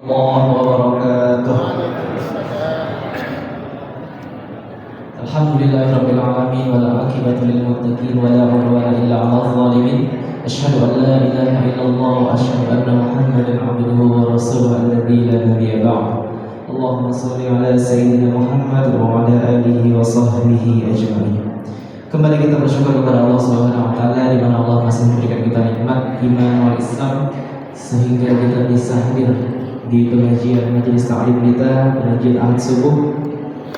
wabarakatuh. Alhamdulillahirabbil alamin wal aqibatu lil muttaqin wa la udwana illa 'alal zalimin. Asyhadu an la ilaha illallah wa asyhadu anna Muhammadan 'abduhu wa rasuluhu alladzi la nabiyya ba'd. Allahumma shalli ala sayyidina Muhammad wa ala alihi wa sahbihi ajma'in. Kembali kita bersyukur kepada Allah Subhanahu wa taala di mana Allah masih memberikan kita nikmat iman wal Islam sehingga kita bisa hadir di pengajian majelis ta'lim kita, pengajian Ahad Subuh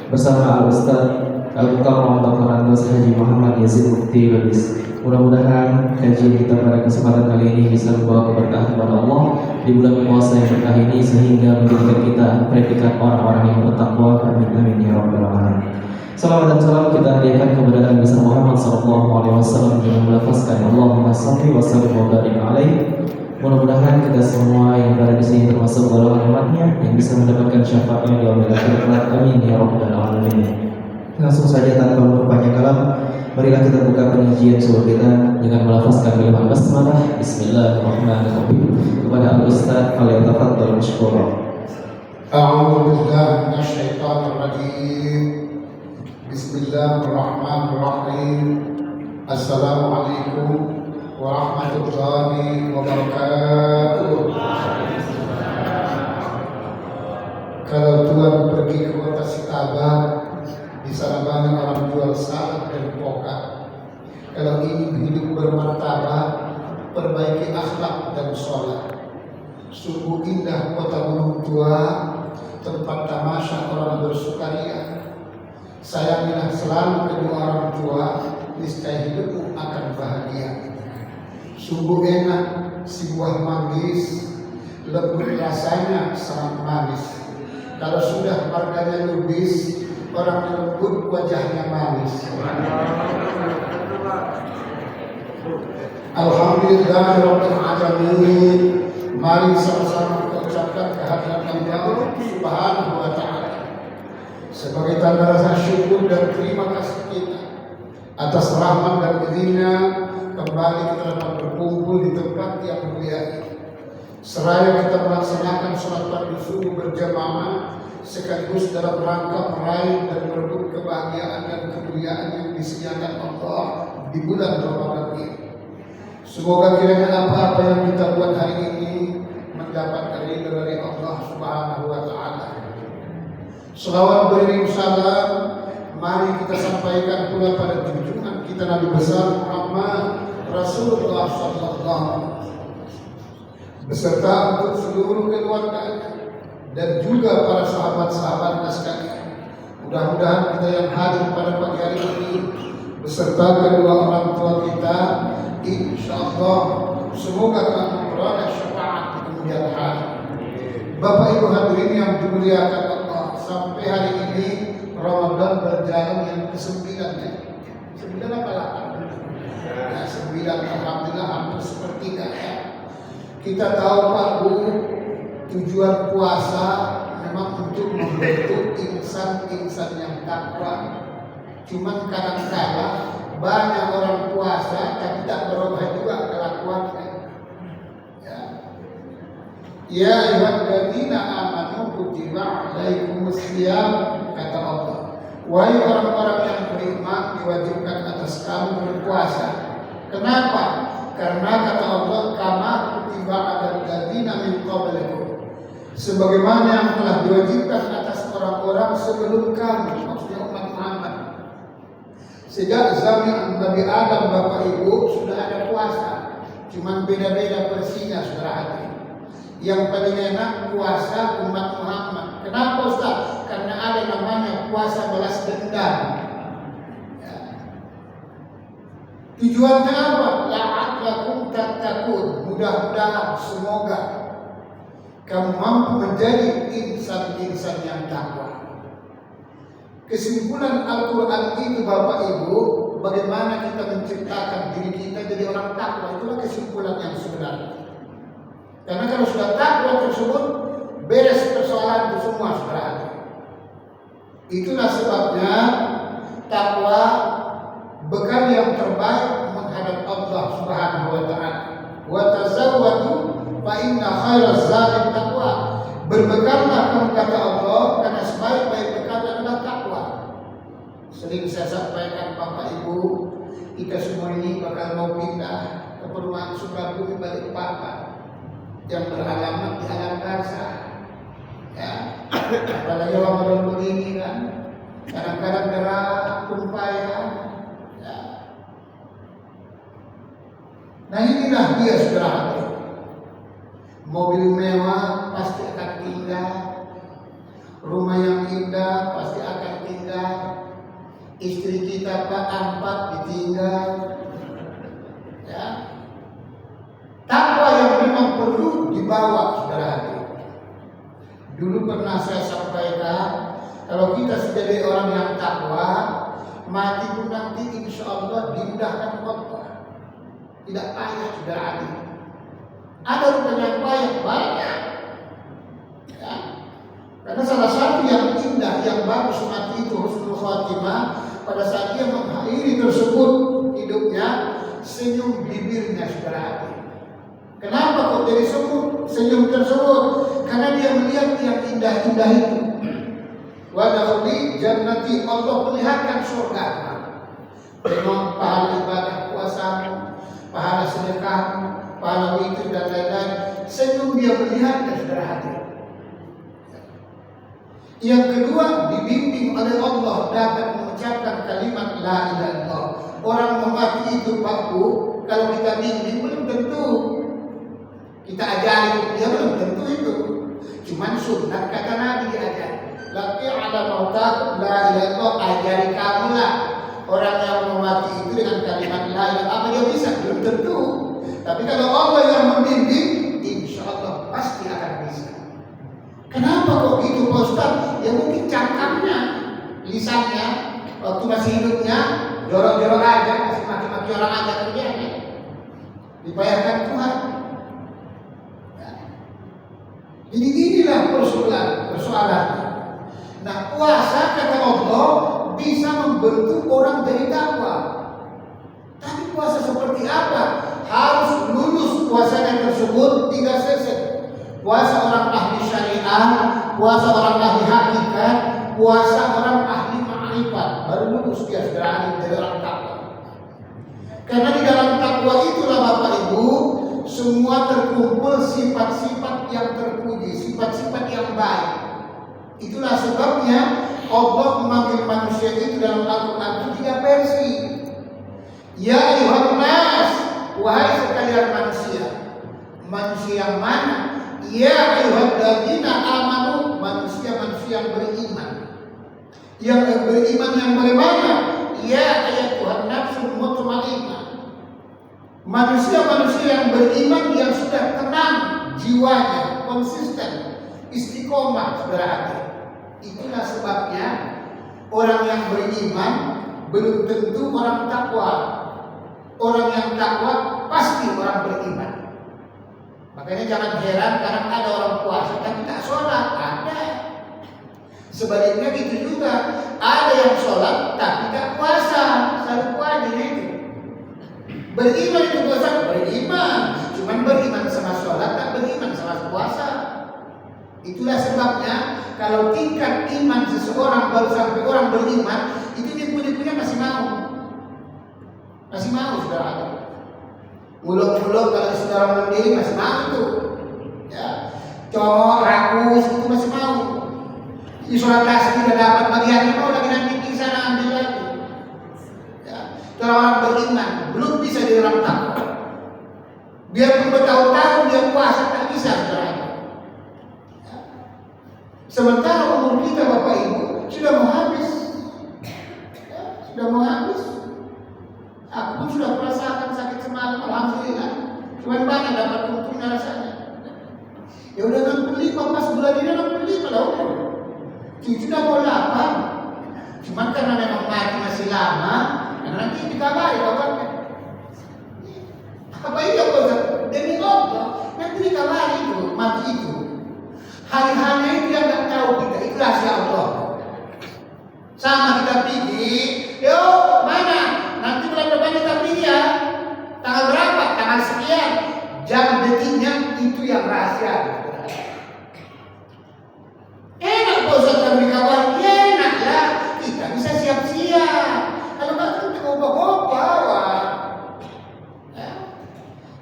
bersama Al-Ustaz Al-Mukarram Dr. Andos Haji Muhammad Yazid Mufti Lubis. Mudah-mudahan kajian kita pada kesempatan kali ini bisa membawa keberkahan kepada Allah di bulan puasa yang berkah ini sehingga menjadikan kita predikat orang-orang yang bertakwa. Amin amin ya rabbal alamin. Salawat dan salam kita hadiahkan kepada Nabi besar Muhammad sallallahu alaihi wasallam dengan melafazkan Allahumma shalli wa sallim wa barik alaihi. Mudah-mudahan kita semua yang berada di sini termasuk golongan umatnya yang bisa mendapatkan syafaatnya di yaumil akhir kelak. Amin ya rabbal alamin. Langsung saja tanpa berpanjang kalam, marilah kita buka pengajian subuh kita dengan melafazkan kalimat basmalah. Bismillahirrahmanirrahim. Kepada Al-Ustaz falyatafaddal mashkura. A'udzu billahi minasyaitonir rajim. Bismillahirrahmanirrahim. Assalamualaikum warahmatullahi wabarakatuh. Kalau Tuhan pergi ke kota Sitabah, di sana banyak orang jual salad dan poka. Kalau ingin hidup bermartabat, perbaiki akhlak dan sholat. Sungguh indah kota Gunung Tua, tempat tamasya orang bersukaria. Sayangilah selalu kedua orang tua, niscaya hidupmu akan bahagia. Sungguh enak si buah manggis, lembut rasanya sangat manis. Kalau sudah harganya lubis, orang lembut wajahnya manis. Alhamdulillahirabbil alamin. Mari sama-sama kita ucapkan kehadiran Allah Subhanahu wa taala sebagai tanda rasa syukur dan terima kasih kita atas rahmat dan izinnya kembali kita dapat berkumpul di tempat yang mulia ini. Seraya kita melaksanakan sholat fardu subuh berjamaah sekaligus dalam rangka meraih dan merebut kebahagiaan dan kemuliaan yang disediakan Allah di bulan Ramadan ini. Semoga kiranya apa-apa yang kita buat hari ini mendapat ridha dari Allah Subhanahu wa taala. Selawat beriring salam mari kita sampaikan pula pada junjungan kita Nabi besar Muhammad Rasulullah sallallahu beserta untuk seluruh keluarganya dan juga para sahabat-sahabatnya sekalian. Mudah-mudahan kita yang hadir pada pagi hari ini beserta kedua orang tua kita, insyaallah semoga telah memperoleh syafaat di kemudian hari. Bapak Ibu hadirin yang dimuliakan Allah, sampai hari ini Ramadan berjalan yang ke-9 ya. 9 apa 8? Ya, 9 alhamdulillah hampir sepertiga ya. Kita tahu Pak Bu, tujuan puasa memang untuk membentuk insan-insan yang takwa. Cuman kadang-kadang banyak orang puasa tapi tak berubah juga kelakuannya. Ya ayyuhalladzina amanu kutiba alaikumusiyam, kata Allah. Wahai orang-orang yang beriman, diwajibkan atas kamu berpuasa. Kenapa? Karena kata Allah, kama kutiba alal ladzina min qablikum, sebagaimana yang telah diwajibkan atas orang-orang sebelum kamu, maksudnya umat Muhammad. Sejak zaman Nabi Adam Bapak Ibu sudah ada puasa, cuman beda-beda versinya saudara hati. Yang paling enak puasa umat Muhammad. Kenapa Ustaz? Karena ada namanya puasa balas dendam. Tujuannya apa? La'allakum tattaqun. Mudah-mudahan semoga kamu mampu menjadi insan-insan yang takwa. Kesimpulan Al-Quran itu Bapak Ibu, bagaimana kita menciptakan diri kita jadi orang takwa, itulah kesimpulan yang sebenarnya. Karena kalau sudah takwa tersebut, beres persoalan itu semua sebenarnya. Itulah sebabnya takwa bekal yang terbaik menghadap Allah Subhanahu wa taala. Wa tazawwadu fa inna khairaz zadi taqwa. Berbekallah kamu kata Allah, karena sebaik-baik bekal adalah takwa. Sering saya sampaikan Bapak Ibu, kita semua ini bakal mau pindah ke perumahan Sukabumi Balikpapan yang beralamat di Alam Karsa. Ya, apalagi Ramadan begini kan, kadang-kadang gerak tumpayan. Ya. Nah inilah dia saudara hati. Mobil mewah pasti akan tinggal, rumah yang indah pasti akan tinggal, istri kita Pak 4 ditinggal. Ya. Takwa yang memang perlu dibawa saudara hati. Dulu pernah saya sampaikan, kalau kita sebagai orang yang takwa, mati pun nanti insya Allah dimudahkan Allah. Tidak payah saudara hati. Ada rupanya yang payah banyak. Ya. Karena salah satu yang indah, yang bagus mati itu husnul khatimah, pada saat dia mengakhiri tersebut hidupnya, senyum bibirnya saudara hati. Kenapa kok dari senyum tersebut? Karena dia melihat yang indah-indah itu. Wadakhuli jannati, Allah melihatkan surga. Tengok pahala ibadah puasamu, pahala sedekahmu, pahala witir dan lain-lain. Senyum dia melihat dan saudara hati. Yang kedua, dibimbing oleh Allah dapat mengucapkan kalimat la ilaha illallah. Orang memaki itu Pak Bu, kalau kita bimbing belum tentu. Kita ajari dia belum tentu itu. Cuman sunat kata Nabi diajari. Laki ala mautak la ilaha illallah, ajari kamu lah. Orang yang memati itu dengan kalimat la ilaha, apa dia bisa? Belum tentu. Tapi kalau Allah yang membimbing, insya Allah pasti akan bisa. Kenapa kok gitu Pak Ustaz? Ya mungkin cangkangnya, lisannya, waktu masih hidupnya jorok-jorok aja, masih maki-maki orang aja kerjanya. Dibayarkan Tuhan. Ya. Jadi inilah persoalannya. Nah, puasa kata Allah bisa membentuk orang dari takwa. Tapi puasa seperti apa? Harus lulus puasanya tersebut 3 sesi. Puasa orang ahli syariah, puasa orang ahli hakikat, puasa orang ahli ma'rifat. Baru lulus dia saudara dari orang takwa. Karena di dalam takwa itulah Bapak Ibu, semua terkumpul sifat-sifat yang terpuji, sifat-sifat yang baik. Itulah sebabnya Allah memanggil manusia itu dalam Al-Quran itu 3 versi. Ya ayuhan nas, wahai sekalian manusia. Manusia yang mana? Ya ayyuhalladzina amanu, manusia-manusia yang beriman. Yang beriman yang bagaimana? Ya ayyatuhan nafsul mutmainnah. Manusia-manusia yang beriman yang sudah tenang jiwanya, konsisten, istiqomah saudara hati. Itulah sebabnya orang yang beriman belum tentu orang takwa. Orang yang takwa pasti orang beriman. Makanya jangan heran kadang ada orang puasa tapi tak sholat, ada. Sebaliknya gitu juga, ada yang sholat tapi tak puasa, selalu puasa itu. Beriman itu puasa, beriman, cuman beriman sama sholat, tak beriman sama puasa. Itulah sebabnya kalau tingkat iman seseorang baru sampai orang beriman, itu dia punya masih mau saudara. Muluk-muluk kalau saudara mandiri masih mau itu, ya. Cowok rakus itu masih mau. Di sholat tasbih tidak dapat bagiannya, mau lagi nanti di sana ambil lagi. Ya. Orang beriman belum bisa di dalam takwa. Biarpun bertahun-tahun dia puasa tak bisa saudara. Ya. Sementara umur kita Bapak Ibu sudah mau habis, ya, sudah mau habis. Aku pun sudah merasakan sakit semalam, alhamdulillah. Cuman banyak dapat untungnya rasanya. Ya udah 65 pas bulan ini 65 lah umur. Cucu udah mau 8. Cuman karena memang mati masih lama, nanti dikabari kabarnya. Apa iya Pak? Demi Allah, nanti dikabari itu mati itu. Hari-harinya itu yang nggak tahu kita, itu rahasia Allah. Sama kita pergi, yo mana? Nanti bulan depan kita pilih ya. Tanggal berapa? Tanggal sekian. Jam detiknya itu yang rahasia. kalau Ustaz kami kawan, ya enaklah kita bisa siap-siap. Kalau nggak tentu ngobrol-ngobrol, ya.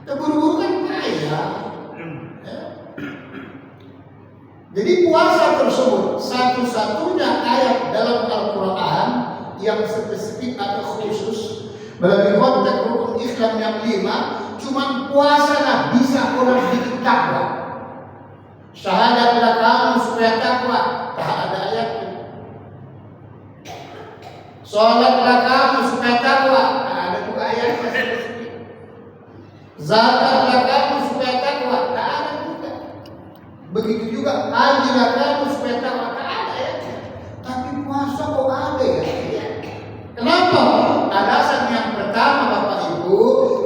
Terburu-buru kan bahaya. Ya. Jadi puasa tersebut satu-satunya ayat dalam Al-Quran yang spesifik atau khusus melalui konteks rukun Islam yang 5, cuman puasa lah bisa orang bikin takwa. Syahadatlah kamu supaya takwa, tak ada ayatnya. Sholatlah kamu supaya takwa, tak ada juga ayatnya. Zakatlah kamu supaya takwa, tak ada juga. Begitu juga hajilah kamu supaya takwa, tak ada ayatnya. Tapi puasa kok ada ya? Kenapa? Alasan yang pertama Bapak Ibu,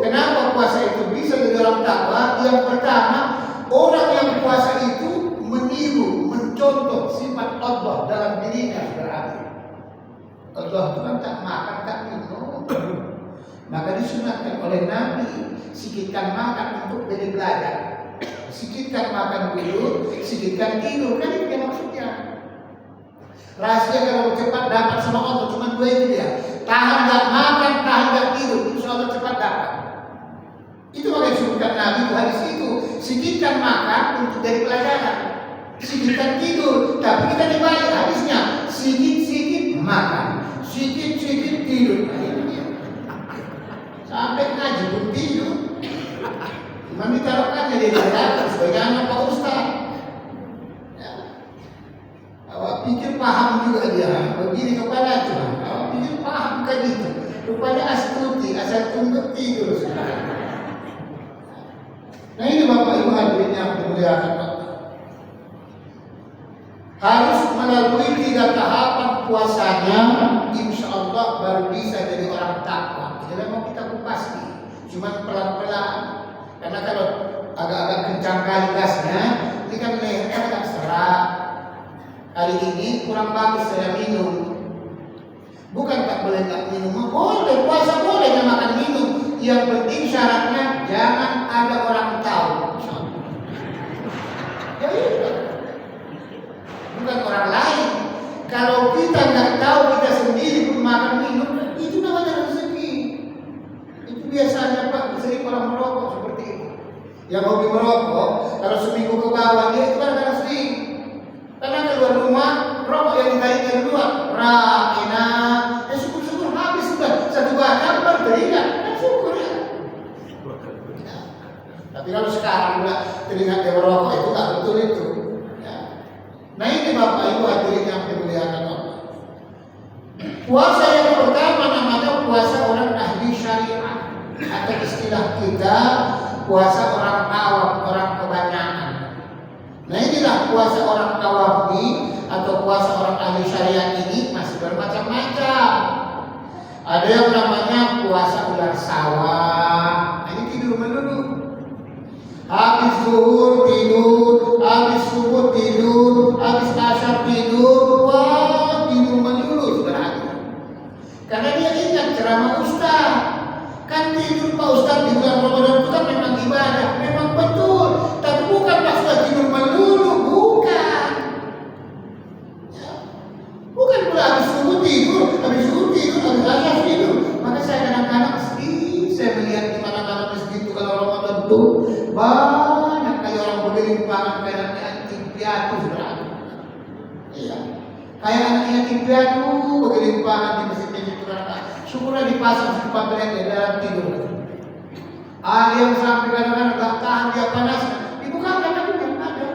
kenapa puasa itu bisa jadi orang takwa? Yang pertama, orang yang puasa itu meniru, mencontoh sifat Allah dalam dirinya berarti. Allah itu kan tak makan, tak minum. Maka disunatkan oleh Nabi, sikitkan makan untuk jadi belajar. Sikitkan makan dulu, sikitkan tidur. Kan itu yang maksudnya. Rahasia kalau cepat dapat sama Allah cuma dua itu dia. Tahan gak makan, tahan gak tidur, insya Allah cepat dapat. Itu makanya disebutkan Nabi itu hadis itu. Sikitkan makan untuk dari pelajaran, sikitkan tidur. Tapi kita dibalik hadisnya, sikit-sikit makan, sikit-sikit tidur. Sampai ngaji pun tidur. Cuma ditaruhkan jadi pelajaran sebagai anak Pak Ustaz. Awak pikir paham juga dia, begini kepada Tuhan. Awak pikir paham kan itu. Rupanya astuti, asal tunduk tidur. Nah ini Bapak Ibu hadirin yang dimuliakan Allah. Harus melalui 3 tahapan puasanya, insya Allah baru bisa jadi orang takwa. Tidak mau kita kupas nih, cuma pelan-pelan. Karena kalau agak-agak kencang kali gasnya, ini kan lehernya agak serak. Hari ini kurang bagus saya minum. Bukan tak boleh tak minum, boleh puasa boleh dan makan minum. Yang penting syaratnya jangan ada orang tahu. Ya itu. Bukan orang lain. Kalau kita nggak tahu kita sendiri pun makan minum, itu namanya rezeki. Itu biasanya Pak sering orang merokok seperti itu. Yang hobi merokok, kalau seminggu ke bawah dia itu kadang-kadang sering. Karena keluar rumah, rokok yang ditarik dari luar, rakina, syukur-syukur habis sudah 1 batang baru teringat, kan syukur ya. Ya. Tapi kalau sekarang udah teringat dia merokok itu tak betul itu. Ya. Nah ini Bapak Ibu hadirin yang dimuliakan Allah. Puasa yang pertama namanya puasa orang ahli syariat, atau istilah kita puasa orang awam, orang kebanyakan. Nah inilah puasa orang kawafi atau puasa orang ahli syariat ini masih bermacam-macam. Ada yang namanya puasa ular sawah. Nah, ini tidur melulu. Habis zuhur tidur, habis subuh tidur, habis asar tidur, wah tidur melulu berarti. Karena dia ingat ceramah Ustaz. Kan tidur Pak Ustaz di bulan Ramadan itu kan memang ibadah, memang betul. Tapi bukan maksudnya tidur melulu, bukan. Ya. Bukan pula habis subuh tidur, habis asar tidur. Maka saya kadang-kadang sedih, saya melihat di mana-mana masjid itu kalau Ramadan itu banyak kayak orang bergelimpangan kayak anak yatim piatu berarti. Iya. Kayak anak yatim piatu bergelimpangan di masjid-masjid itu. Syukurnya dipasang tempat mereka dalam tidur. Ada yang sampai kadang-kadang tak tahan dia panas, dibuka kan yang ada.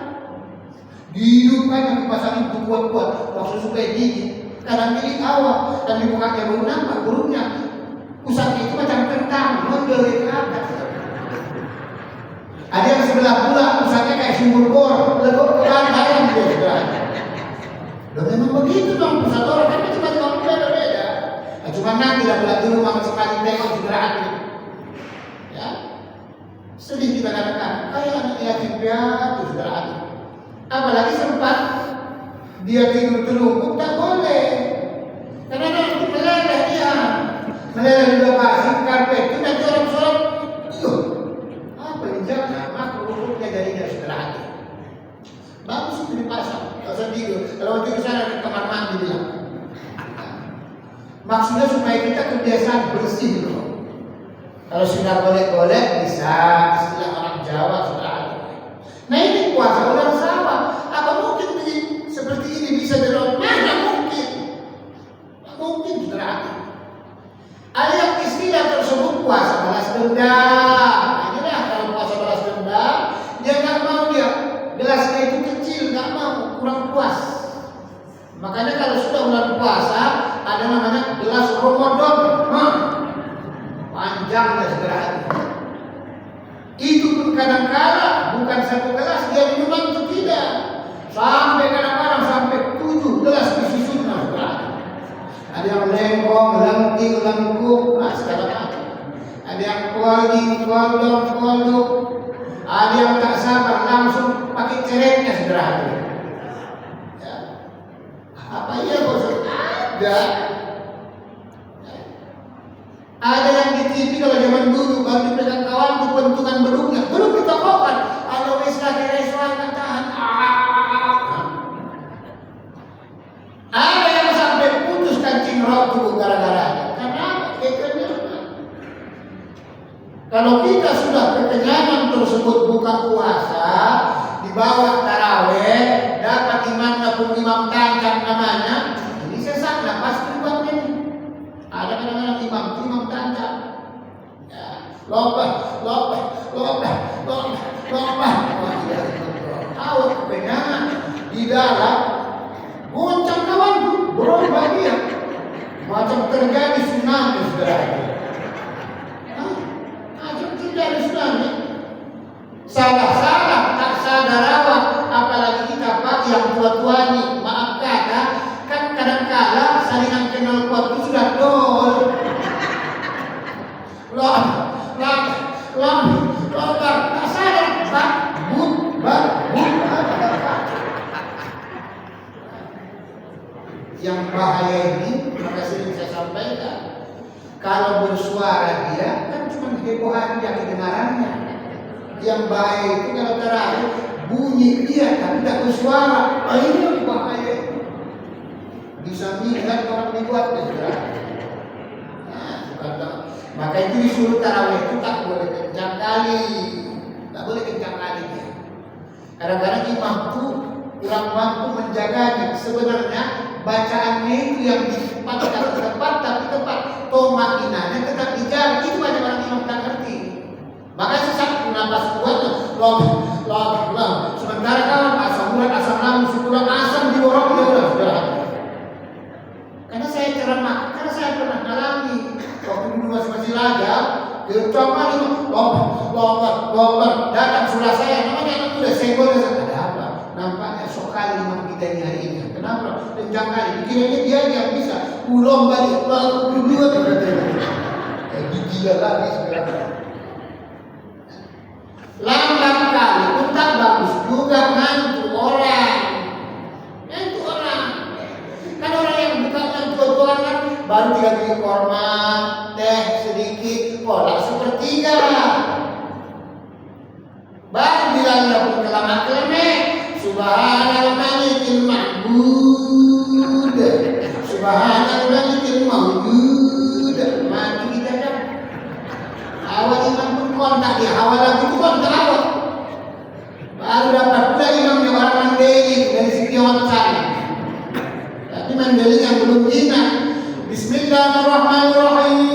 Dihidupkan yang dipasangin itu kuat-kuat, waktu supaya gigit. Kadang gigit awal dan dibuka dia baru nampak burungnya. Pusatnya itu macam kentang, model ke atas. Ada yang sebelah pula pusatnya kayak sumur bor, legok ke ayam dia sudah. Dan memang begitu dong pusat orang kan macam-macam orang beda-beda. Cuma nanti lah dulu mama sekali tengok berarti. Ya. Sedih kita katakan, kayak anak yatim piatu berarti. Apalagi sempat dia tidur telungkup tak boleh. Karena nanti meleleh dia. Meleleh di lokasi karpet itu nanti orang sholat. Apa ini jangan maka rukuknya jadinya istirahat. Bagus itu dipasang. Kalau sendiri. Kalau tidur sana ke kamar mandi bilang. Maksudnya supaya kita kebiasaan bersih loh. Kalau sudah golek-golek bisa, istilah orang Jawa sudah ada. Nah ini puasa orang sawah. Apa mungkin seperti ini bisa dilakukan? Mana mungkin? Tidak mungkin saudara. Ada yang istilah tersebut puasa balas dendam. Inilah kalau puasa balas dendam, dia nggak mau dia gelasnya itu kecil, nggak mau, kurang puas. Makanya kalau sudah bulan puasa ada namanya gelas Ramadan, panjangnya segera. Itu pun kadang-kala bukan satu gelas dia minum itu tidak, sampai kadang-kadang sampai 7 gelas disusunnya segera. Ada yang lengkong, lenting, lengkup, segala macam. Ada yang kolding, koldok, ada yang tak sabar langsung pakai ceretnya segera. Apa iya bos? Ada yang di TV kalau zaman dulu baru dipegang kawan itu pentungan beduknya, belum ditokokan. Kalau istilah kira-kira nggak tahan. Ada yang sampai putus kancing rok tubuh gara-gara. Kenapa? Kekenyangan. Kalau kita sudah kekenyangan tersebut buka puasa, di bawah taraweh, dapat imamnya pun imam tancap namanya. Sesak nafas keluar ini. Ada kadang-kadang imam tancap. Ya, lompat. Awak kepenyangan di dalam goncang kawan tu, berubah dia. Macam terjadi tsunami saudara. Macam terjadi tsunami. Salah tak sadar awak, apalagi kita pakai yang tua-tua ni, maaf kata. Kadang-kala salingan kenal kuat itu sudah tol. Lompat, tak sadar, Yang bahaya ini, maka sering saya sampaikan, kalau bersuara dia, kan cuma hebohan dia kedengarannya. Yang bahaya itu kalau terakhir, bunyi dia tapi tidak bersuara. Ini yang bahaya. Bisa melihat orang dibuatnya sudah. Maka itu disuruh tarawih itu tak boleh kencang kali, dia. Kadang-kadang imam itu kurang mampu menjaganya. Sebenarnya bacaannya itu yang tepat tapi tepat. Tomakinanya tetap dijaga. Itu banyak orang imam tak ngerti. Maka sesak napas kuat, lom. Sementara kawan asam urat, asam lambung, syukuran asam diborong dia sudah. Karena saya pernah alami waktu dulu masih laga, coba itu lompat datang sudah saya namanya anak muda senggol ada apa? Nampaknya sok kali imam kita ini hari ini. Kenapa? Kencang kali. Pikirannya dia yang bisa. Ulom balik lalu kedua gila lagi sekarang. Lambat kali pun tak bagus juga ngantuk orang. Kan orang yang buka ngantuk kan baru 3 biji korma, teh sedikit, kolak sepertiga. Baru bilangnya pun kelamak-kelamek. Subhanal malikil ma'bud, Subhanal malikil mawjud. Mati kita dah. Awal imam pun kontak dia, awal lagi itu kontak awal. Baru dapat pula imamnya orang mandiri dari Setiawan sana. Tapi mandiri yang belum jinak. Bismillahirrahmanirrahim.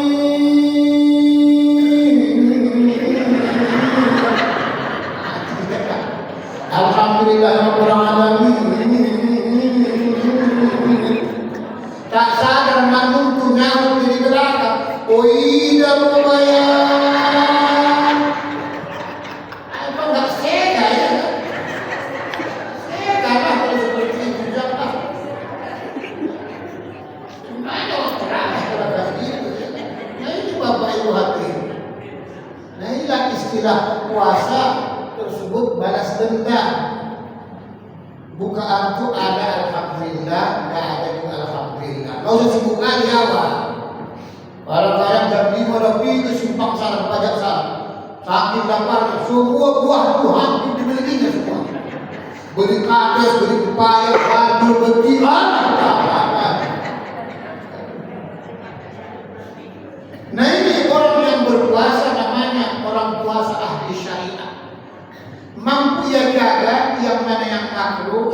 Alhamdulillahirabbil alamin. Tak sadar makmum tu nyaut di belakang. Oida berbayar. Apa enggak sega ya? Sega lah kalau seperti itu jangan. Mana orang kalau gitu. Nah ini Bapak Ibu hadirin. Nah inilah istilah puasa tersebut balas dendam. Bukaan itu ada alhamdulillah, nggak ada juga alhamdulillah. Kau usah sibuk kali awal. Kadang-kadang jam 5 lebih ke simpang sana, pajak sana. Saking lapar, semua buah itu hampir dibelinya semua. Beli kades, beli pepaya,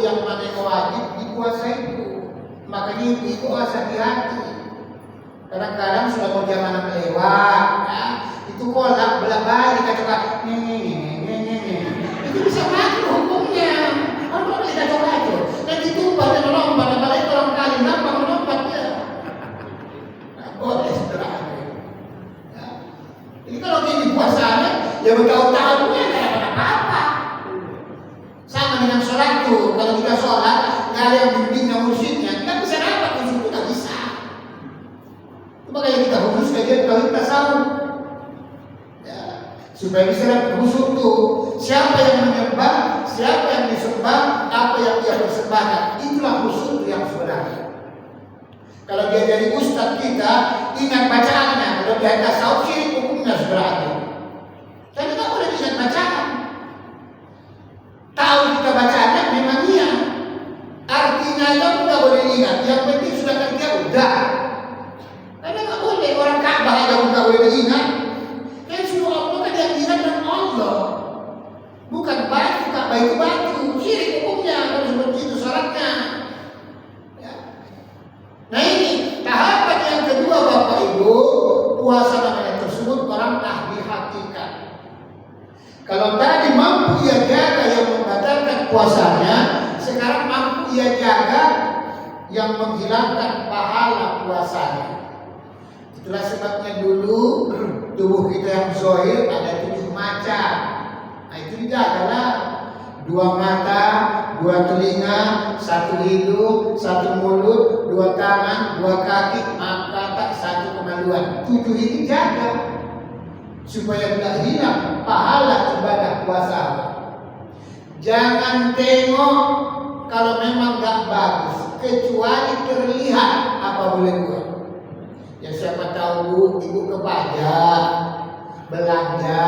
yang mana yang wajib di puasa itu. Makanya ibu harus hati-hati. Kadang-kadang sudah mau jam 6 lewat, ya, itu kolak belah-balik kacau itu bisa mati hukumnya. Orang tidak kacau-kacau. Dan ditumpah dan melompat, apalagi orang kali nampak melompatnya. Boleh setelah ya. Ini kalau ini puasanya, ya bertahun-tahun ya tidak ada apa-apa. Sama dengan sholat tuh, kalau kita sholat nggak ada yang bimbing mursyidnya, kita bisa dapat khusyuk itu nggak bisa. Itu makanya kita khusus kajian tauhid tasawuf, ya, supaya bisa dapat khusyuk tuh. Siapa yang menyembah, siapa yang disembah, apa yang dia persembahkan, itulah khusyuk yang sebenarnya. Kalau dia jadi ustadz kita, ingat bacaannya. Kalau dia tasawuf syirik hukumnya sebenarnya. Tapi nggak boleh ingat bacaan. Tahu kita bacaannya memang iya. Artinya aja nggak boleh ingat. Yang penting sudah kerja udah. Karena nggak boleh orang Ka'bah aja nggak boleh diingat. Kan suruh Allah kan yang ingat dan Allah. Bukan batu, Ka'bah itu batu. Syirik hukumnya kalau seperti itu syaratnya. Ya. Nah ini tahapan yang kedua Bapak Ibu, puasa namanya tersebut orang ahli hakikat. Kalau tadi mampu ia jaga yang membatalkan puasanya, sekarang mampu ia jaga yang menghilangkan pahala puasanya. Itulah sebabnya dulu tubuh kita yang zahir ada 7 macam. Nah itu dijagalah. 2 mata, 2 telinga, 1 hidung, 1 mulut, 2 tangan, 2 kaki, 4 kata, 1 kemaluan. 7 ini jaga supaya tidak hilang pahala ibadah puasa. Jangan tengok kalau memang nggak bagus, kecuali terlihat apa boleh buat. Ya siapa tahu ibu ke pajak belanja,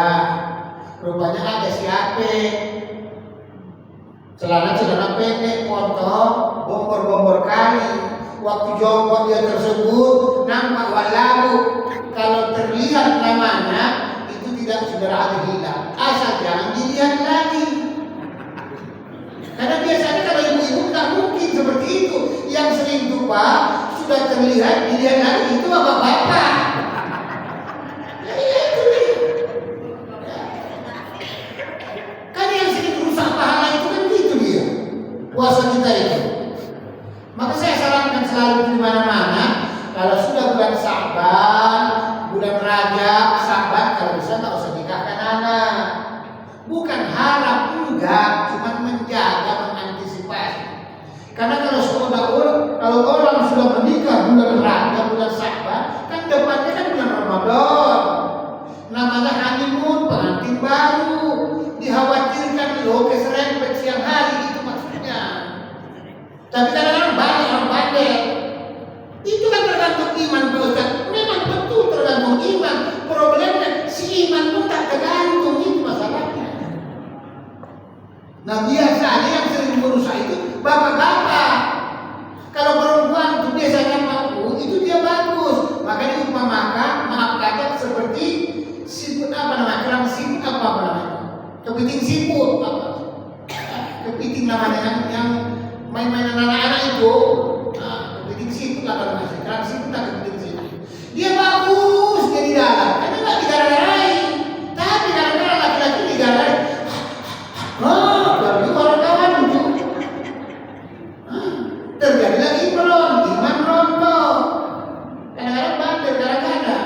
rupanya ada siapa celana pendek, kotor, bombor kali. Waktu jongkok dia tersebut nampak walabu. Kalau terlihat namanya itu tidak saudara ada hilang. Asal jangan dilihat lagi. Karena biasanya kalau ibu-ibu tak mungkin seperti itu. Yang sering lupa sudah terlihat dilihat lagi itu bapak-bapak. Ya itu nih. Kan yang sering rusak pahala itu kan gitu dia. Puasa kita itu. Maka saya sarankan selalu di mana-mana kalau sudah bulan Sa'ban, bulan Rajab, Sa'ban kalau bisa tak usah nikahkan anak. Bukan harap enggak, cuma menjaga, mengantisipasi. Karena kalau orang sudah menikah bulan Rajab, bulan Sa'ban, kan depannya kan bulan Ramadan. Namanya honeymoon, pengantin baru. Dikhawatirkan loh keserempet siang hari itu maksudnya. Tapi kadang-kadang banyak orang bandel. Itu kan tergantung iman Pak Ustaz. Memang betul tergantung iman. Problemnya si iman pun tak tergantung, itu masalahnya. Nah biasanya yang sering merusak itu bapak-bapak. Kalau perempuan itu biasanya mampu, itu dia bagus. Makanya umpamakan, maaf kata seperti siput apa namanya, kerang siput apa namanya, kepiting siput apa, kepiting namanya yang main-mainan anak-anak itu, nah, kepiting siput apa namanya, kerang siput atau kepiting siput. Dia bagus dia di dalam, karena nggak digarai-garai, tapi kadang-kadang laki-laki digarai. Baru orang kawan lucu. Terjadi lagi iman rontok. Kadang-kadang bandel, kadang-kadang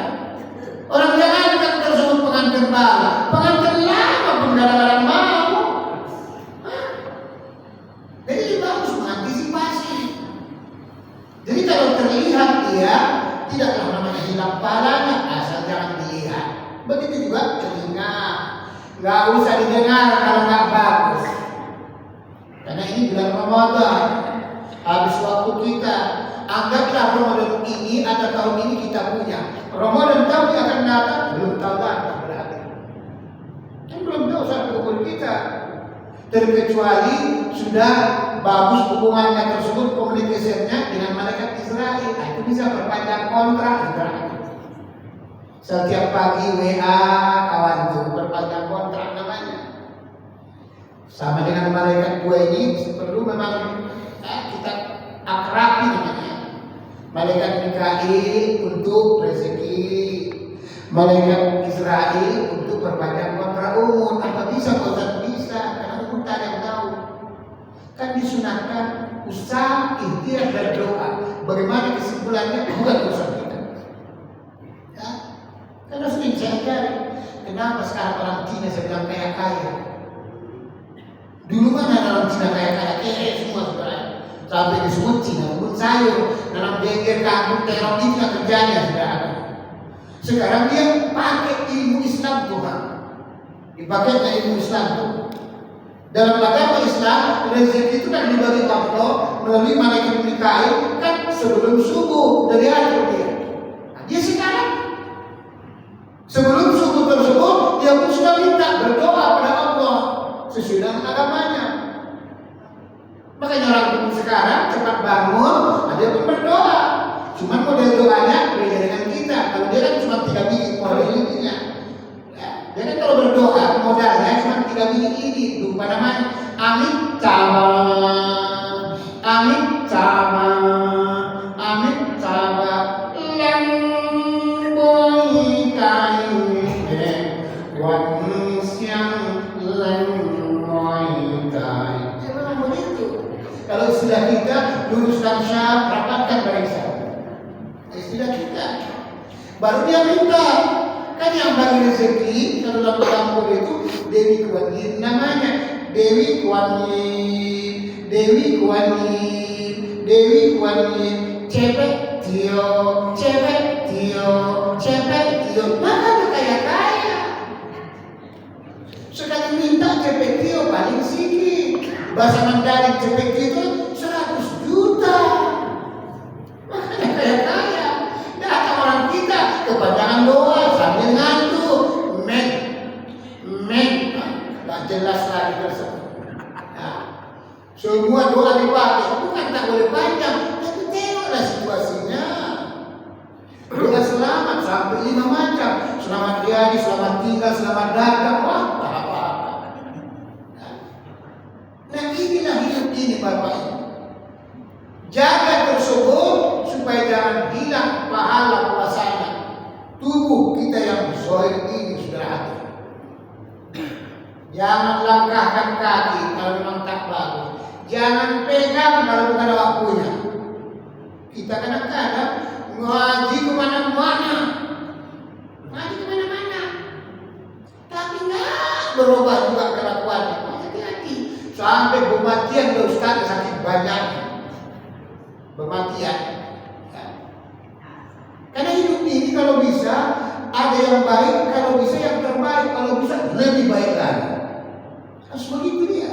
orang jangan kan tersebut pengantin baru, pengantin lama pun kadang-kadang mau. Jadi bagus mengantisipasi. Jadi kalau terlihat dia tidaklah namanya hilang pahalanya, asal jangan dilihat. Begitu juga telinga, nggak usah didengar kalau nggak bagus. Karena ini bulan Ramadan, habis waktu kita. Anggaplah Ramadan ini atau tahun ini kita punya. Ramadan tahun yang akan datang belum tahu datang berarti. Kan belum tahu sampai umur kita. Terkecuali sudah bagus hubungannya tersebut, komunikasinya dengan malaikat Israel. Nah, itu bisa perpanjang kontrak Israel. Setiap pagi WA kawan itu perpanjang kontrak namanya. Sama dengan malaikat dua ini perlu memang kita akrabi namanya. Malaikat Mikail untuk rezeki, malaikat Israel untuk perpanjang kontrak umur. Apa bisa? Ustaz? Bisa, karena umur tak ada yang tahu. Kan disunahkan usaha ikhtiar berdoa. Bagaimana kesimpulannya? Bukan urusan kita. Ya? Karena sering saya cari, kenapa sekarang orang Cina saya bilang kaya? Dulu mana dalam Cina kaya semua saudara. Sampai disebut Cina pun sayur. Dalam geger kampung teror itu kerjanya saudara. Sekarang dia pakai ilmu Islam Tuhan. Dipakai ilmu Islam Tuhan. Dalam agama Islam, rezeki itu kan dibagi waktu melalui malaikat Mikail kan sebelum subuh dari akhir dia. Nah, dia sekarang sebelum subuh tersebut dia pun sudah minta berdoa pada Allah sesuai dengan agamanya. Makanya orang pun sekarang cepat bangun, dia pun berdoa. Cuma model doanya beda dengan kita. Kalau dia kan cuma 3 biji model ininya. Dia kan kalau berdoa modalnya cuma 3 biji ini. Lupa namanya. Amin sama, amin sama, amin sama. Yang boy kain, wan siang leng kai. Ya memang begitu. Kalau istilah kita luruskan syaf, rapatkan barisan. Istilah kita. Baru dia minta. Kan yang bagi rezeki kalau dalam kampung itu Dewi Kuan Yin namanya. Dewi Kuan Yin, Dewi Kuan Yin, Dewi Kuan Yin. Cepet Tio, cepet Tio, cepet Tio. Maka kaya-kaya. Sekali minta cepet Tio paling sedikit. Bahasa Mandarin cepet Tio itu 100 juta. Makanya kaya-kaya. Datang orang kita kepanjangan doa sambil ngantuk. Tak jelas lagi tersebut. Nah, semua doa dipakai. Bukan tak boleh panjang, tapi tengoklah situasinya. Doa selamat sampai 5 macam. Selamat jadi, selamat tinggal, selamat datang. Wah, apa-apa. Nah, inilah hidup ini Bapak Ibu. Jaga tersebut supaya jangan hilang pahala puasanya. Tubuh kita yang zahir ini sudah hati. Jangan langkahkan kaki kalau memang tak bagus. Jangan pegang kalau bukan waktunya. Kita kadang-kadang ngaji kemana-mana. Ngaji kemana-mana. Tapi nggak berubah juga kelakuannya. Hati-hati. Sampai kematian loh Ustaz, sakit banyaknya. Kematian. Ya. Karena hidup ini kalau bisa ada yang baik, kalau bisa yang terbaik, kalau bisa lebih baik lagi. Harus begitu dia.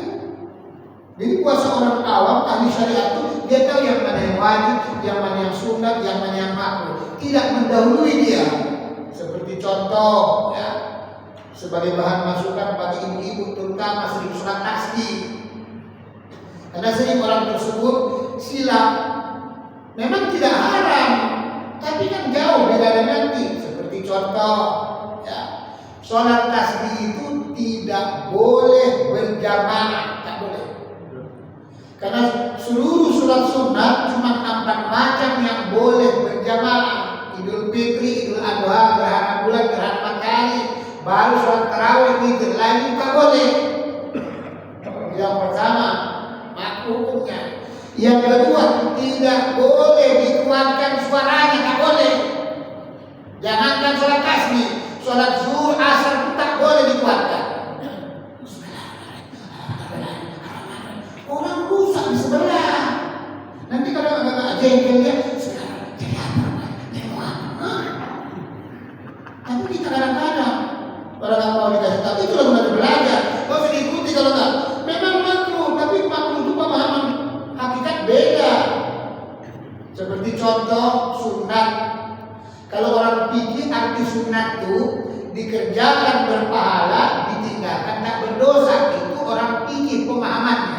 Jadi puasa orang awam ahli syariat itu dia tahu yang mana yang wajib, yang mana yang sunat, yang mana yang makruh. Tidak mendahului dia. Seperti contoh, ya, sebagai bahan masukan bagi ibu-ibu terutama sering sholat tasbih. Karena sering orang tersebut silap. Memang tidak haram, tapi kan jauh beda nanti. Seperti contoh, ya, sholat tasbih itu tidak boleh berjamaah, tak boleh. Karena seluruh sholat sunat cuma 4 macam yang boleh berjamaah. Idul Fitri, Idul Adha, gerhana bulan, gerhana matahari, baru sholat tarawih, witir, lain tak boleh. Yang pertama, makruhnya. Yang kedua, tidak boleh dikuatkan suaranya, tak boleh. Jangankan sholat tasbih, sholat zuhur, asar pun tak boleh dikuatkan. Orang rusak di sebelah. Nanti kalau agak jengkelnya, sekarang jadi apa? Tapi kita kadang-kadang orang nggak mau dikasih tahu itu lagu nanti belajar. Kau usah diikuti kalau nggak. Memang makruh, tapi makruh itu pemahaman hakikat beda. Seperti contoh sunat. Kalau orang pikir arti sunat itu dikerjakan berpahala, ditinggalkan tak berdosa, itu orang pikir pemahamannya.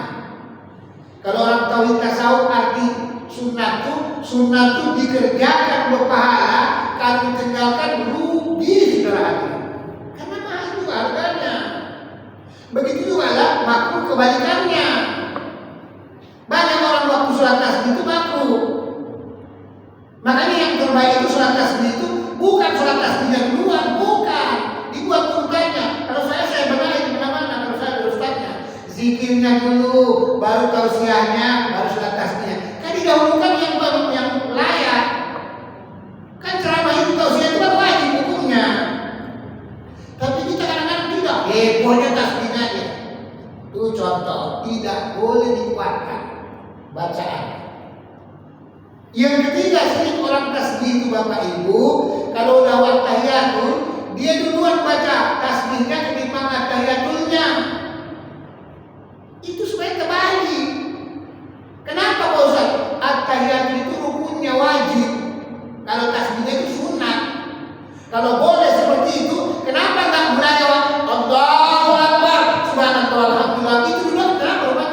Kalau orang tauhid tasawuf arti sunat itu dikerjakan berpahala, kalau ditinggalkan rugi saudara hati. Karena mahal itu harganya. Begitu juga lah makruh kebalikannya. Banyak orang waktu sholat tasbih itu makruh. Makanya yang terbaik itu sholat tasbih itu bukan sholat tasbihnya duluan, bukan. Dibuat urutannya. Kalau saya benar di mana-mana. Kalau saya ustaznya, zikirnya dulu, baru tausiahnya, baru sholat tasbihnya. Kan didahulukan yang layak. Kan ceramah itu tausiah itu kan wajib hukumnya. Tapi kita kadang-kadang tidak. Pokoknya tasbihnya aja. Itu contoh, tidak boleh dikuatkan bacaan. Yang ketiga, sering orang tasbih itu Bapak Ibu, kalau udah waktu tahiyatul, dia duluan baca tasbihnya ketimbang tahiyatulnya. Itu supaya kebalik. Kenapa Pak Ustaz? At-tahiyatul itu rukunnya wajib. Kalau tasbihnya itu sunat. Kalau boleh seperti itu, kenapa enggak mulai Allahu Akbar, subhanallah, alhamdulillah, itu duluan, kenapa Bapak?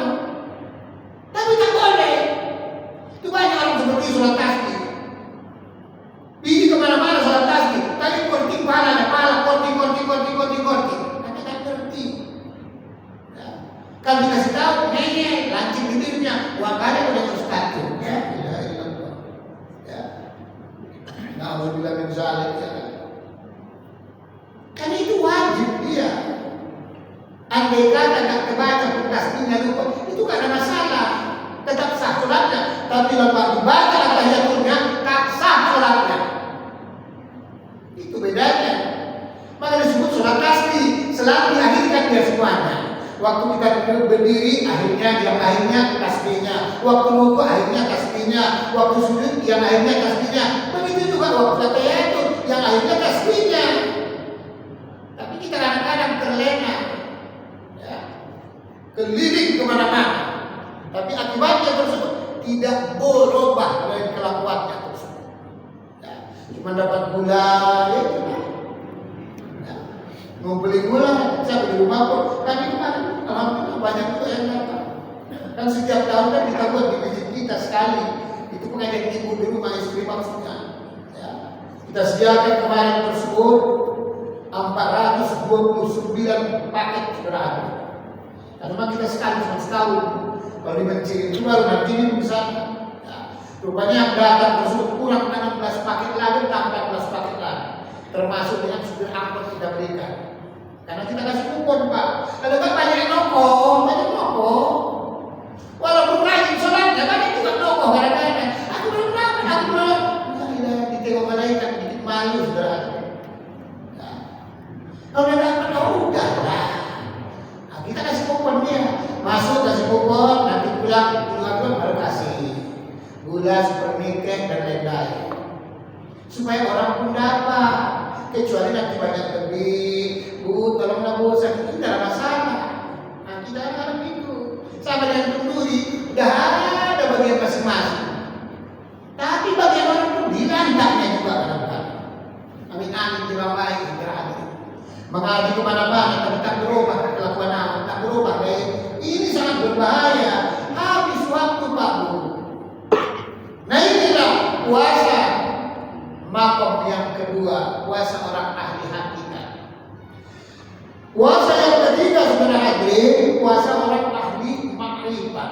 Tapi tak boleh. Itu banyak orang seperti sholat tasbih. Pergi kemana-mana sholat tasbih, tapi korting pala, korting. Tapi tak ngerti. Ya. Kalau dikasih tahu, nyanyi, lancip bibirnya, wakanya udah ustaz tuh. Ya, ya. Na'udzubillah min zalik ya. Karena itu wajib dia. Andai kata tak terbaca pun tasbihnya lupa, itu gak ada masalah. Tetap sah sholatnya. Tapi lepas dibaca tahiyatulnya, tak sah sholatnya. Itu bedanya. Maka disebut sholat tasbih. Selalu diakhirkan dia semuanya. Waktu kita berdiri, akhirnya tasbihnya. Waktu rukuk, akhirnya tasbihnya. Waktu sujud, yang akhirnya tasbihnya. Begitu juga waktu tahiyatul, yang akhirnya tasbihnya. Tapi kita kadang-kadang terlena, ya, keliling kemana-mana. Tapi akibatnya tersebut tidak berubah dari kelakuannya tersebut. Ya, cuma dapat gula, ya cuma. Ya, mau beli gula, saya beli rumah pun. Tapi kemarin, alhamdulillah banyak juga yang dapat. Dan setiap tahun kan kita buat di masjid kita sekali. Itu pengajian ibu di rumah istri maksudnya. Ya, kita sediakan kemarin tersebut 429 paket berada. Karena kita sekali cuma setahun. Kalau dimencirin itu baru nanti ini bisa. Ya, rupanya yang datang tersebut kurang 16 paket lagi, tambah 14 paket lagi. Termasuk dengan supir angkot kita berikan. Karena kita kasih kupon Pak. Kalau kan banyak noko. Walaupun rajin sholatnya banyak juga noko. Kadang-kadang aku belum ditengok malaikat bikin malu saudara. Kalau dia dapat, udah lah. Nah, kita kasih kupon dia, masuk kasih kupon, nanti pulang baru kasih gula, supermarket dan lain-lain. Supaya orang pun dapat. Kecuali nanti banyak lebih, Bu, tolonglah Bu, saya itu tidak ada masalah. Nah, kita kadang itu sama dengan kenduri, udah ada bagian masing-masing. Tapi bagian orang pun dilantaknya juga kadang-kadang. Amin-amin diwawahi berada. Mengaji kemana-mana tapi tak berubah kelakuan awak, tak berubah gaya. Ini sangat berbahaya. Habis waktu Pak Bu. Nah inilah puasa makom yang kedua, puasa orang ahli hakikat. Puasa yang ketiga saudara hadirin, puasa orang ahli makrifat.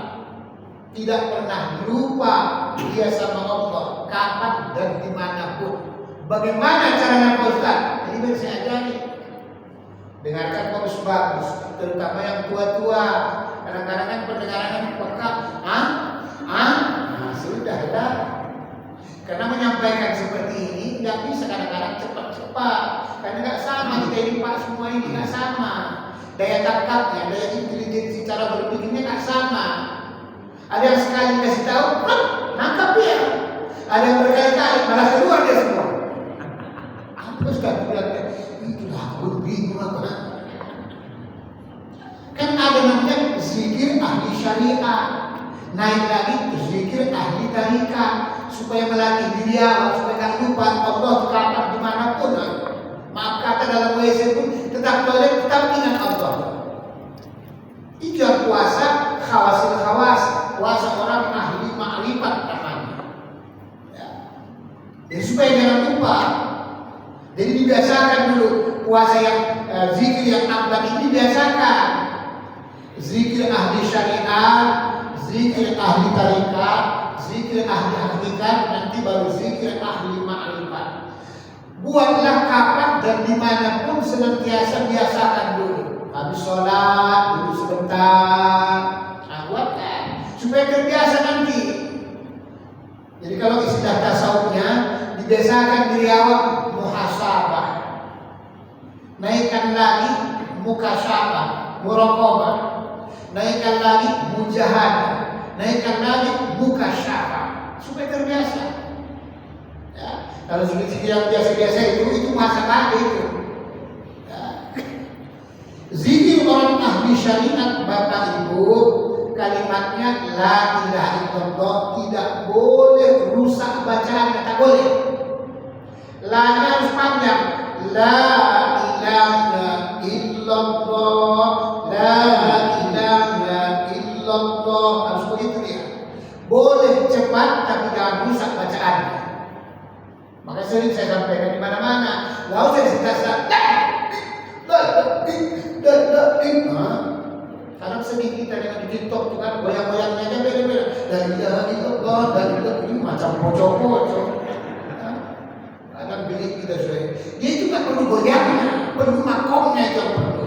Tidak pernah lupa dia sama Allah kapan dan dimanapun. Bagaimana caranya Pak Ustaz? Ini biar saya ajari. Dengarkan bagus-bagus, terutama yang tua-tua. Kadang-kadang kan pendengarannya peka. Nah, sudahlah. Karena menyampaikan seperti ini nggak bisa kadang-kadang cepat-cepat. Karena nggak sama kita ini Pak, semua ini nggak sama. Daya tangkapnya, daya intelijensi cara berpikirnya nggak sama. Ada yang sekali kasih tahu, nangkap dia. Ada yang berkali-kali malah keluar dia semua. Apa Ustaz bilang? Itulah aku bingung apa. Kan ada namanya zikir ahli syariah, naik lagi zikir ahli tarikat, supaya melatih diri awak supaya tak lupa Allah kapan dimanapun. Maaf kata dalam WC pun tetap toilet, tetap ingat Allah. Itu yang puasa khawasil khawas, puasa orang ahli ma'rifat namanya. Ya. Jadi supaya jangan lupa. Jadi dibiasakan dulu puasa yang zikir yang abad ini dibiasakan. zikir ahli syariat, zikir ahli tarikat, zikir ahli hakikat, nanti baru zikir ahli ma'rifat. Buatlah kapan dan dimanapun senantiasa biasakan dulu. Habis sholat, dulu sebentar. Nah, buatkan supaya terbiasa nanti. Jadi kalau istilah tasawufnya, dibiasakan diri awak muhasabah, naikkan lagi mukasyafah, muraqabah, naikkan lagi mujahadah, naikkan lagi mukasyafah, supaya terbiasa. Ya, kalau zikir yang biasa-biasa itu muhasabah itu. Ya. Zikir orang ahli syariat, Bapak Ibu, kalimatnya la ilaha illallah, tidak boleh rusak bacaan, tak boleh. La-nya harus panjang. La ilaha illallah, la ilaha illallah, harus begitu dia. Boleh cepat tapi jangan rusak bacaannya. Maka sering saya sampaikan di mana-mana. Lalu saya cerita kadang sedih kita dengan di TikTok itu kan goyang-goyangnya aja beda-beda. Dari ilaha illallah, dari ini macam pocong-pocong. Kadang bilik kita sudah. Dia itu kan perlu goyangnya, perlu makomnya itu yang perlu.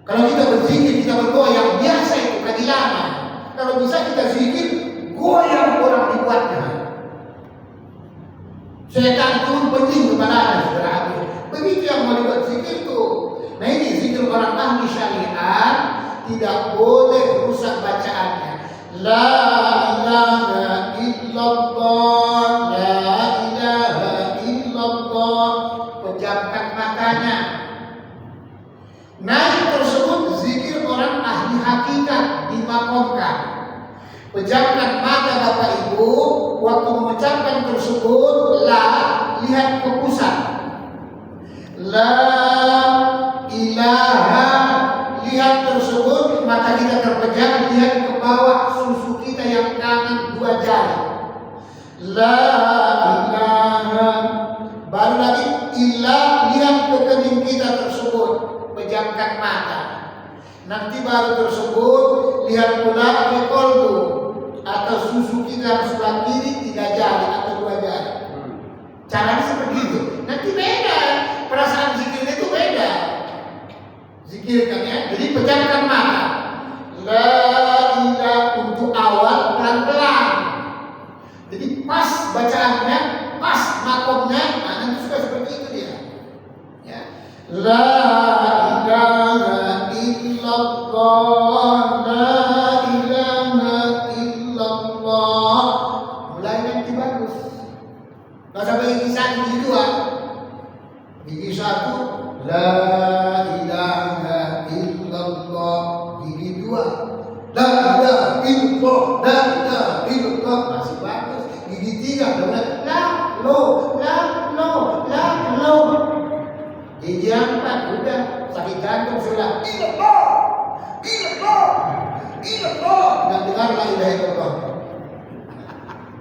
Kalau kita berzikir, kita bergoyang, biasa itu kehilangan. Kalau bisa kita zikir, goyang orang dibuatnya. Setan turun pening kepada Anda, saudara habis. Begitu yang mau dibuat zikir itu. Nah ini zikir orang ahli syariat, tidak boleh rusak bacaannya. La ilaha illallah, la ilaha illallah. Pejamkan matanya. Naik tersebut zikir orang ahli hakikat, dimakomkan. Pejamkan mata Bapak Ibu, waktu mengucapkan tersebut, la, lihat ke pusat. La ilaha, lihat tersebut, mata kita terpejam, lihat ke bawah susu kita yang kanan 2 jari. La ilaha, baru lagi ilah, lihat ke kening kita tersebut, pejamkan mata. Nanti baru tersebut lihat pula ke kolbu atau susu kita sebelah kiri 3 jari atau 2 jari. Caranya seperti itu. Nanti beda, perasaan zikirnya itu beda. Zikirkan ya. Jadi pejamkan mata. La ilaha, untuk awal pelan-pelan. Jadi pas bacaannya, pas makomnya, nah nanti sudah seperti itu dia. Ya. La ilaha illallah, la ilaha illallah. Mulai nanti bagus. Nggak sampai gigi 1, gigi 2. Gigi 1, la ilaha illallah. Gigi 2, la ilaha illallah, la ilaha illallah. Masih bagus. Gigi 3, udah la lo. Gigi 4, udah sakit jantung sudah. Illallah. Nggak dengar la ilaha illallah.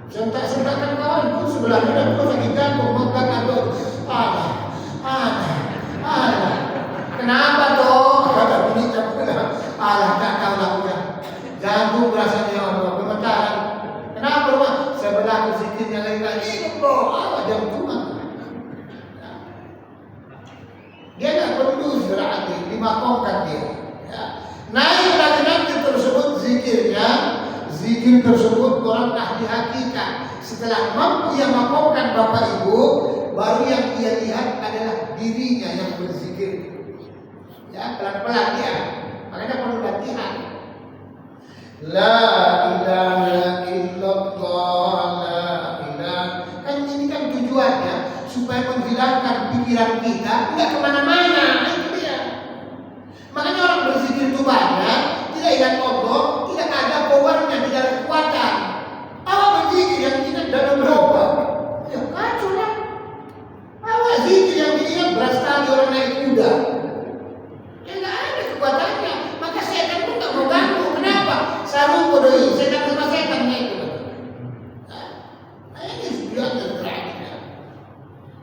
Sentak-sentakan kawan pun sebelahnya dan pun sakit jantung, mengkat atau alah. Kenapa toh? Kata bunyi campurlah. Alah, tak tahu lah udah. Jantung rasanya Allah gemetaran. Kenapa rumah? Sebelah zikirnya lagi illallah, jantungan. Dia tak perlu istirahat, dimakomkan dia. Ya. Naik lagi nanti tersebut zikirnya. Zikir tersebut orang ahli hakikat. Setelah mampu yang makomkan Bapak Ibu, baru yang dia lihat adalah dirinya yang berzikir. Ya, pelan-pelan dia. Makanya perlu latihan. La ilaha illallah, la ilaha. Kan ini kan tujuannya supaya menghilangkan pikiran kita enggak kemana-mana. Itu dia. Makanya orang berzikir itu banyak, tidak ingat Allah, tidak ada powernya, tidak ada kekuatan. Awak berzikir yang ingat dana berapa? Ya kacau lah. Awak zikir yang diingat beras tali orang naik kuda. Ya nggak ada kekuatannya. Maka setan pun nggak mau ganggu. Kenapa? Sarung kodoi, setan sama setannya itu. Nah, ini tujuan yang terakhir.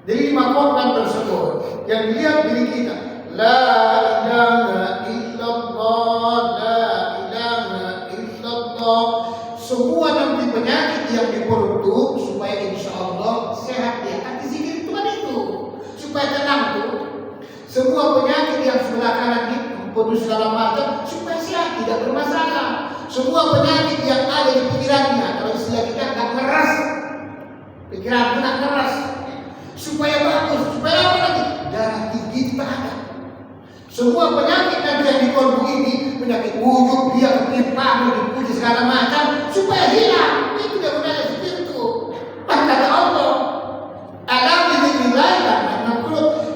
Jadi makomkan tersebut yang dilihat diri kita. La ilaha illallah, semua nanti penyakit yang di perut tuh supaya insya Allah sehat dia. Arti zikir itu kan itu supaya tenang tuh. Semua penyakit yang sebelah kanan ini penuh segala macam supaya sehat, tidak bermasalah. Semua penyakit yang ada di pikirannya, kalau istilah kita nggak keras, pikiran nggak keras, supaya bagus, supaya apa lagi? Darah tinggi itu tak ada. Semua penyakit nanti yang di kolbu ini, penyakit wujud, dia ketimpang, dipuji segala macam, supaya hilang. Itu dia gunanya seperti itu. Maka kata Allah, alami dzikrillah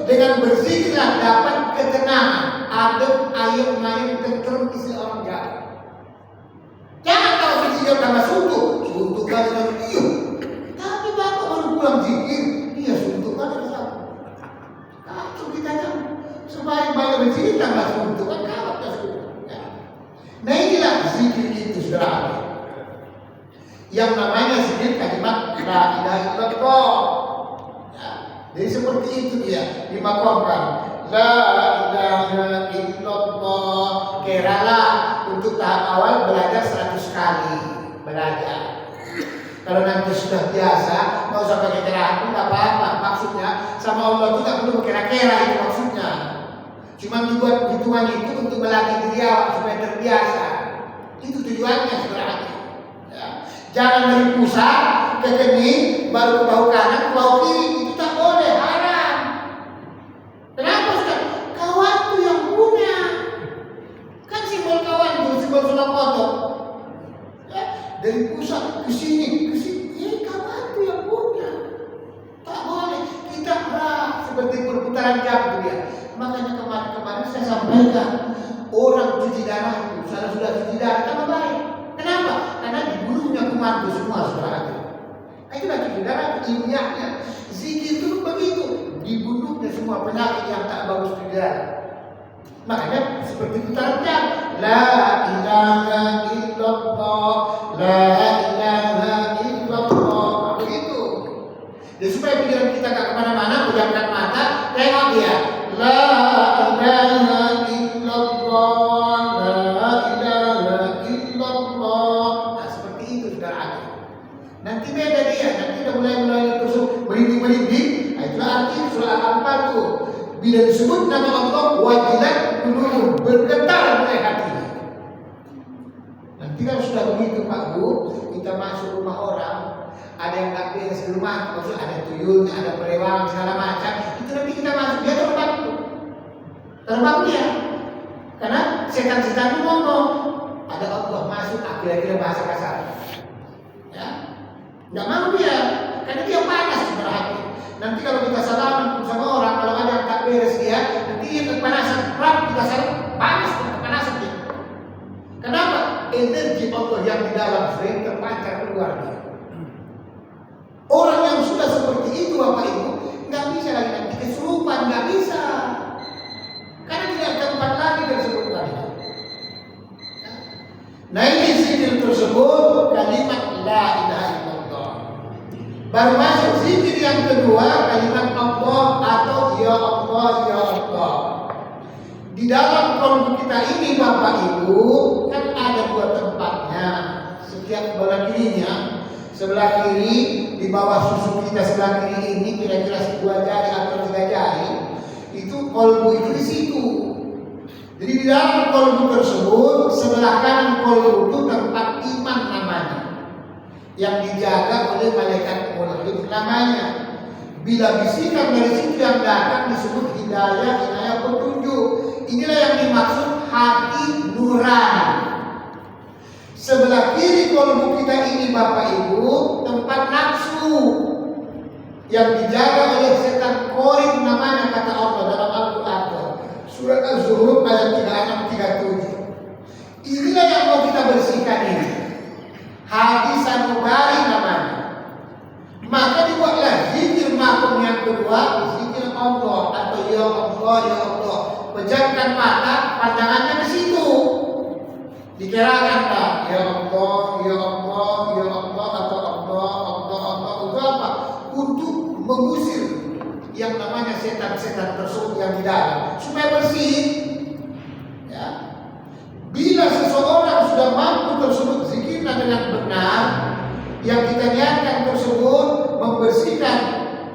dengan berzikirlah dapat ketenangan, adem, ayem, mayem, tentrem isi orang jahat. Jangan kalau berzikir tambah suntuk kali dengan iya. Tapi bapak baru pulang zikir, iya suntuk kali sama. Kacau kita kan. Supaya banyak berzikir tambah suntuk kan kawat tak suntuk. Ya. Nah inilah zikir itu saudara. Yang namanya zikir kalimat la ilaha illallah. Jadi seperti itu dia dimakamkan. La ilaha illallah. Kiralah untuk tahap awal belajar 100 kali belajar. Kalau nanti sudah biasa, nggak usah pakai kira-kira, nggak apa-apa. Maksudnya sama Allah itu nggak perlu kira-kira, itu maksudnya. Cuma dibuat hitungan itu untuk melatih diri awak supaya terbiasa. Itu tujuannya sebenarnya. Ya. Jangan dari pusat ke kening, baru ke bahu kanan, ke bahu kiri. Itu tak boleh, haram. Kenapa Ustaz? Kawan tuh yang punya. Kan simbol kawan itu, simbol sunat kotor. Ya, dari pusat ke sini, kawan tuh yang punya. Tak boleh. Kita seperti perputaran jam itu dia. Makanya kemarin saya sampaikan, orang cuci darah itu, saya sudah cuci darah tambah baik. Kenapa? Karena dibunuhnya kuman itu semua saudara. Itulah cuci darah ilmiahnya. Zikir itu begitu, dibunuhnya semua penyakit yang tak bagus di darah. Makanya seperti putaran jam, la ilaha illallah, la ilaha illallah. Begitu. Jadi supaya pikiran kita tak kemana-mana, pejamkan mata, tengok dia. La ilaha illallah, la ilaha illallah. Nah seperti itu saudara. Nanti beda dia, nanti udah mulai terus merinding. Nah itulah arti surah Al-Anfal tuh. Bila disebut nama Allah, wajilat qulub, bergetar mulai hati. Nanti kalau sudah begitu Pak Bu, kita masuk rumah orang, ada yang tak beres di rumah, maksudnya ada tuyulnya, ada perewangan segala macam, itu nanti kita masuk dia terbang dia, karena setan-setan itu ngomong, ada Allah masuk, akhir-akhir bahasa kasar, ya, nggak mau dia, karena dia panas berhati. Nanti kalau kita salaman sama orang, kalau ada yang tak beres dia, nanti dia kepanasan, kita salam panas, kepanasan dia. Kenapa? Energi Allah yang di dalam sering terpancar keluar dia. Orang yang sudah seperti itu Bapak Ibu nggak bisa lagi nanti kesurupan, nggak bisa, karena tidak tempat lagi tersebut tadi. Nah ini zikir tersebut kalimat la ilaha illallah. Baru masuk zikir yang kedua kalimat Allah atau ya Allah ya Allah. Di dalam kolbu kita ini Bapak Ibu kan ada dua tempatnya. Setiap sebelah kirinya, sebelah kiri di bawah susu kita sebelah kiri ini kira-kira 2 jari atau 3 jari, itu kolbu itu di situ. Jadi di dalam kolbu tersebut sebelah kanan kolbu itu tempat iman namanya, yang dijaga oleh malaikat mulhid namanya. Bila bisikan dari situ yang datang disebut hidayah, inayah, petunjuk. Inilah yang dimaksud hati nurani. Sebelah kiri kolbu kita ini Bapak Ibu tempat nafsu yang dijaga oleh setan korin namanya, kata Allah dalam Al-Quran surat Az-Zuhruf ayat 36-37. Inilah yang mau kita bersihkan ini. Hati sanubari namanya. Maka dibuatlah zikir makom yang kedua, zikir Allah atau ya Allah ya Allah. Pejamkan mata, pandangannya ke situ. Dikirakan ya Allah, ya Allah, ya Allah atau Allah untuk apa? Untuk mengusir yang namanya setan-setan tersebut yang di dalam supaya bersih. Ya. Bila seseorang sudah mampu tersebut zikirnya dengan benar, Yang kita niatkan tersebut membersihkan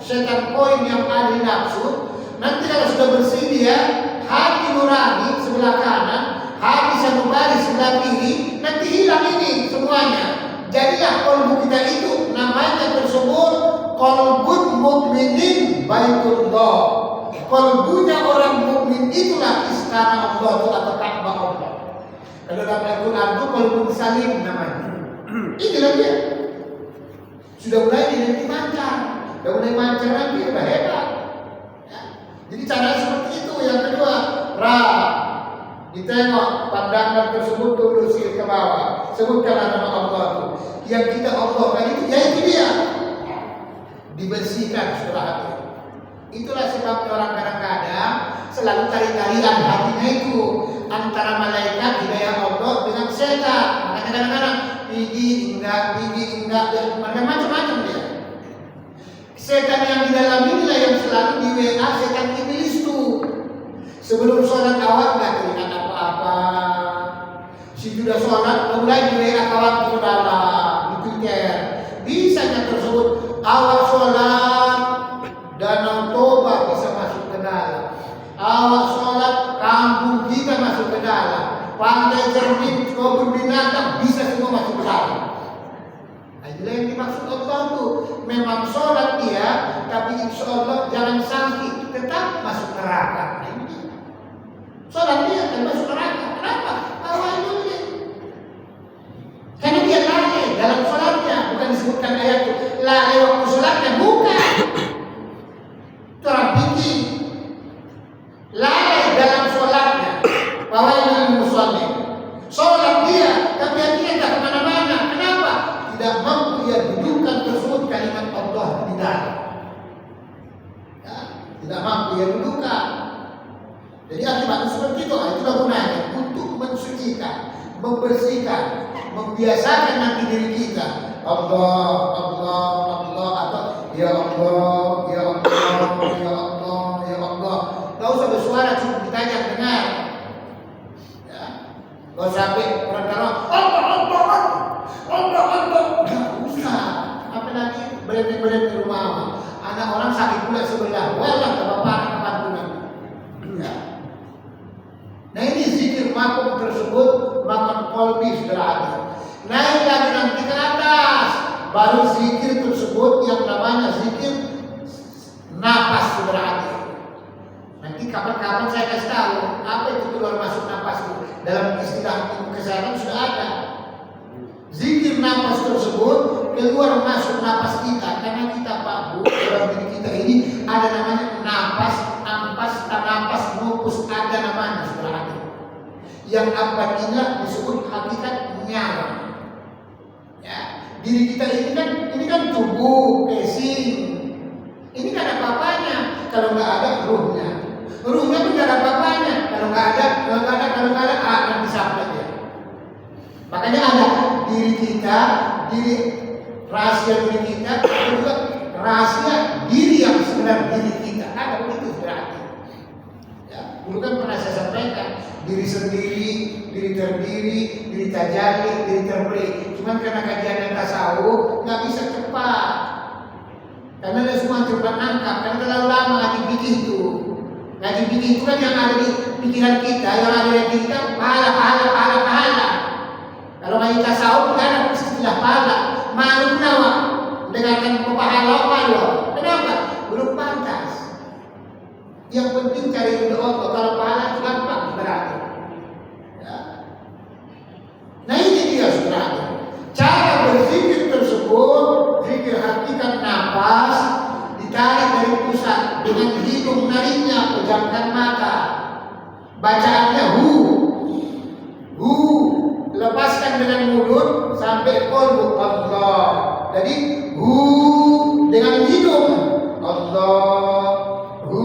setan koin yang ada di nafsu. Nanti kalau sudah bersih dia, hati nurani sebelah kanan, hati sanubari sebelah kiri, nanti hilang ini semuanya. Jadilah kolbu kita itu namanya tersebut kolbun mukminin baitullah. Kolbunya orang mukmin itulah istana Allah atau Ka'bah Allah. Kalau dalam Al-Quran itu kolbun salim namanya. Inilah dia. Sudah mulai nanti mancar, sudah mulai mancar nanti udah hebat. Ya. Jadi cara seperti itu. Yang kedua, ditengok pandangan tersebut dulu sikit ke bawah. Sebutkanlah nama Allah itu. Yang kita Allah kan itu, yaitu dia. Dibersihkan setelah hati. Itulah sebabnya orang kadang-kadang selalu tarik-tarikan hatinya itu antara malaikat hidayah Allah dengan setan. Makanya kadang-kadang pigi enggak, macam-macam dia. Setan yang di dalam inilah yang selalu di WA setan iblis itu. Sebelum sholat awal nggak teringat apa-apa. Si sudah sholat mulai di WA kawan ke dalam di Twitter. Bisanya tersebut awal sholat Danau Toba bisa masuk ke dalam. Awal sholat kampung kita masuk ke dalam. Pantai Cermin, kebun binatang bisa semua masuk ke dalam. Nah, itulah yang dimaksud Allah itu. Memang sholat dia, tapi insya Allah jangan sampai tetap masuk neraka. Nah, ini sholat dia akan masuk neraka. Kenapa? Awal itu dia. Karena dia lalai dalam sholatnya. Bukan disebutkan ayat itu lalai waktu sholatnya, bukan. Itu orang pikir lalai dalam sholatnya. Fawailul musallin. Sholat dia, tapi hatinya tak kemana-mana. Kenapa? Tidak mampu ia dudukkan tersebut kalimat Allah di dalam. Ya, tidak mampu ia dudukkan. Jadi akibatnya seperti itu. Itulah gunanya untuk mensucikan, membersihkan, membiasakan nanti diri kita. Allah, Allah, Allah, atau ya Allah, ya Allah, ya Allah, ya Allah. Gak usah bersuara, cukup kita aja dengar. Gak sampai orang Allah, Allah, gak usah. Apalagi berhenti di rumah. Anak orang sakit pula sebelah, walah ke bapak ke bantuan. Ya. Nah ini zikir makom tersebut, makom kolbi sudah ada. Naik lagi nanti ke atas, baru zikir tersebut yang namanya zikir napas sudah ada. Nanti kapan-kapan saya kasih tahu apa itu keluar masuk napas itu. Dalam istilah ilmu kesehatan sudah ada. Zikir napas tersebut keluar masuk napas kita. Karena kita Pak Bu, dalam diri kita ini ada namanya napas, ampas, tanapas, nupus, ada namanya sudah ada. Yang abadinya disebut hakikat nyawa. Ya, diri kita ini kan tubuh, casing. Ini kan ada apa-apanya kalau nggak ada ruhnya. Ruhnya pun tidak ada apa-apanya kalau nggak ada akan disabda dia. Makanya ada diri kita, diri rahasia diri kita, ada juga rahasia diri yang sebenarnya diri kita. Ada begitu berarti. Ya, dulu kan pernah saya sampaikan diri sendiri, diri terdiri, diri tajalli, diri terberi. Cuman karena kajian yang tasawuf nggak bisa cepat. Karena dia semua cepat nangkap, karena terlalu lama ngaji fikih itu. Ngaji fikih itu kan yang ada di pikiran kita, yang ada di kita, pahala. Kalau ngaji tasawuf kan ada istilah pahala, malu nawa, dengarkan pahala malu. Kenapa? Belum pantas. Yang penting cari ridho Allah. Kalau pahala itu gampang berarti. Ya. Nah ini dia saudara. Cara berzikir tersebut, zikir hakikat napas, ditarik dari pusat dengan hidung nariknya, pejamkan mata. Bacaannya hu, lepaskan dengan mulut sampai kolbu Allah. Jadi hu dengan hidung Allah, hu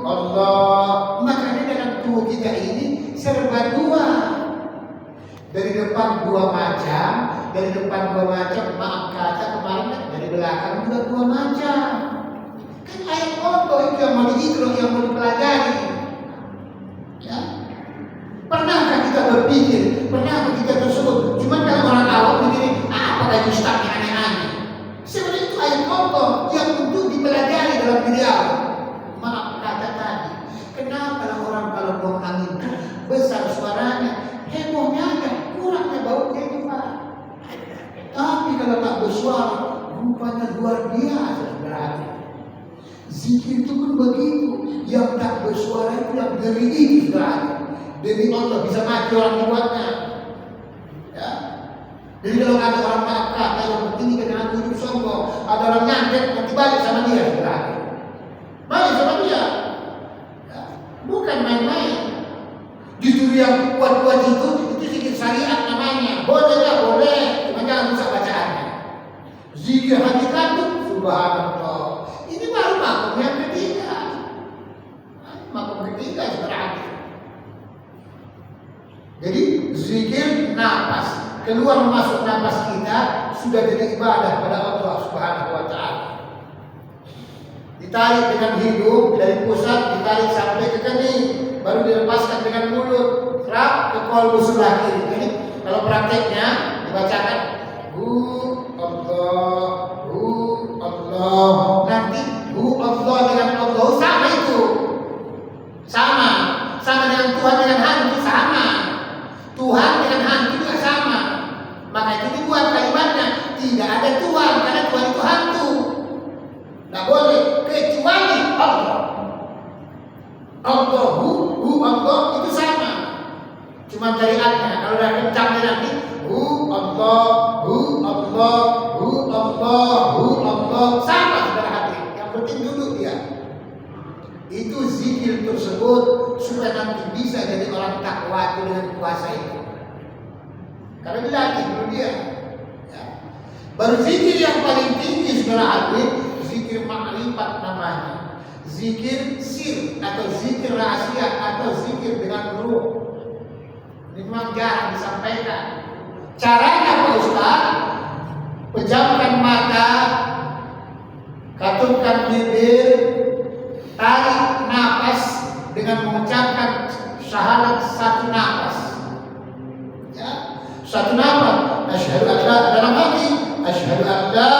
Allah. Makanya dalam tubuh kita ini serba dua. Dari depan dua macam, maaf kata kemarin dari belakang juga dua macam. Kan ayat Allah itu yang mau diikro, yang mau dipelajari. Ya. Pernahkah kita berpikir, pernahkah kita tersebut? Cuma kalau orang awam begini, apa ayat ustaz yang aneh-aneh. Sebenarnya itu ayat Allah yang untuk dipelajari dalam diri Allah. Maaf kata tadi, kenapa orang kalau buang angin besar suaranya, hebohnya aja, kurangnya baunya itu Pak. Tapi kalau tak bersuara, rupanya luar biasa berarti. Zikir itu pun begitu, yang tak bersuara itu yang demi itu berarti. Demi Allah bisa mati orang dibuatnya. Ya. Jadi kalau ada orang maaf kata yang penting dengan hidup sombong, ada orang nyantet nanti balik sama dia berarti. Balik sama dia. Ya. Bukan main-main. Justru yang kuat-kuat itu zikir syariat namanya. Boleh lah, boleh. Cuma jangan rusak bacaannya. Zikir hakikat itu subhanallah. Ini baru makom yang ketiga. Makom ketiga berarti. Jadi zikir nafas. Keluar masuk nafas kita sudah jadi ibadah pada Allah Subhanahu wa taala. Ditarik dengan hidung dari pusat, ditarik sampai ke kening, baru dilepaskan dengan mulut, serap ke kolbu sebelah kiri. Jadi kalau prakteknya dibacakan Allah, nanti Allah dengan Allah sama itu, sama dengan Tuhan dengan hantu sama, Tuhan dengan hantu juga sama. Maka itu dibuat kalimatnya tidak ada Tuhan karena Tuhan itu hantu. Tidak boleh kecuali Allah. Allah itu sama. Cuma syariatnya kalau udah kencangnya nanti Allah sama saudara hati. Yang penting duduk dia. Itu zikir tersebut supaya nanti bisa jadi orang takwa dengan kuasa itu. Karena dilatih dulu dia. Ya. Baru zikir yang paling tinggi saudara hati, zikir makrifat namanya. Zikir sir atau zikir rahasia atau zikir dengan ruh. Ini memang jarang disampaikan. Caranya Pak Ustaz, pejamkan mata, katupkan bibir, tarik nafas dengan mengucapkan syahadat satu nafas. Ya, satu nafas. Asyhadu an la dalam hati, asyhadu an la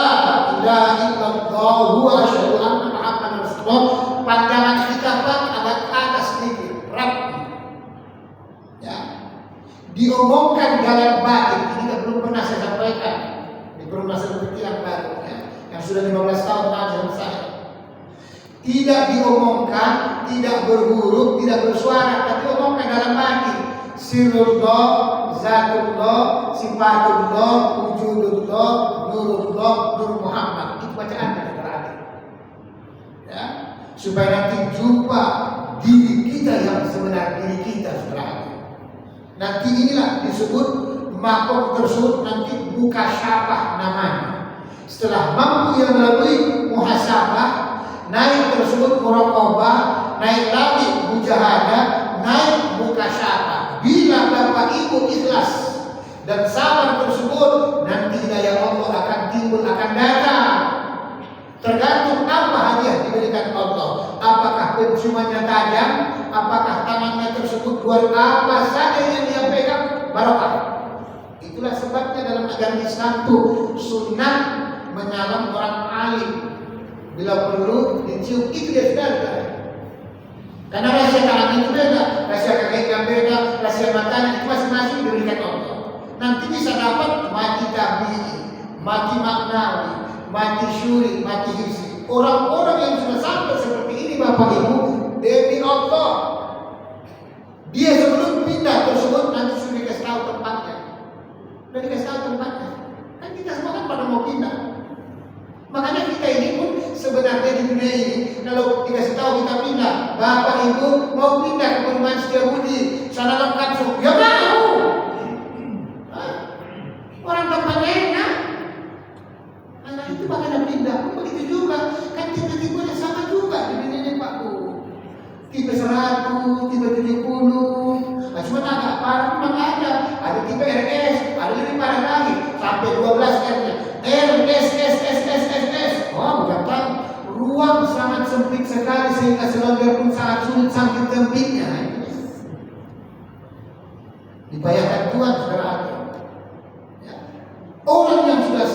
ilaha illallah wa asyhadu anna Muhammadar Rasulullah. Pandangan kita Pak agak ke atas sedikit, rapi. Ya. Diomongkan dalam batin. Ini belum pernah saya sampaikan. Ini belum pernah saya yang baru ya. Yang sudah 15 tahun mengajar saya. Tidak diomongkan, tidak berhuruf, tidak bersuara, tapi omongkan dalam batin. Sirullah, zatullah, sifatullah, wujudullah, nurullah, nur Muhammad. Itu bacaannya berarti. Ya. Supaya nanti jumpa diri kita yang sebenarnya diri kita berarti. Nanti inilah disebut makom tersebut nanti mukasyafah namanya. Setelah mampu yang melalui muhasabah, naik tersebut muraqabah, naik lagi mujahadah, naik mukasyafah. Bila Bapak Ibu ikhlas dan sabar tersebut, nanti hidayah Allah akan timbul, akan datang. Tergantung apa hadiah diberikan Allah. Apakah penciumannya tajam, apakah tangannya tersebut luar, apa saja yang dia pegang barokah. Itulah sebabnya dalam agama Islam itu sunnah menyalam orang alim. Bila perlu dicium, itu dia sudah. Karena rahasia tangan itu beda, rahasia kaki yang beda, rahasia matanya itu masing-masing diberikan Allah. Nanti bisa dapat mati tabi'i, mati maknawi, mati syuri, mati hissi. Orang-orang yang sudah sampai seperti ini Bapak Ibu, demi Allah, dia sebelum pindah tersebut nanti sudah dikasih tahu tempatnya. Sudah dikasih tahu tempatnya. Kan kita semua kan pada mau pindah. Makanya kita ini pun sebenarnya di dunia ini kalau dikasih tahu kita pindah, Bapak Ibu mau pindah ke Perumahan Setiabudi, sana lengkap semua, ya mau. Orang tempatnya enak. Anak itu bagaimana pindah? Begitu juga. Kan tipe-tipenya sama juga di dunia ini Pak Bu. Tipe 100, tipe 70. Nah, cuma agak parah memang ada. Ada tipe RS, ada lebih parah lagi. Sampai 12 R-nya. S. Oh, bukan tahu. Ruang sangat sempit sekali sehingga selanggar pun sangat sulit saking sempitnya. Dibayarkan Tuhan saudara. Ya. Orang yang sudah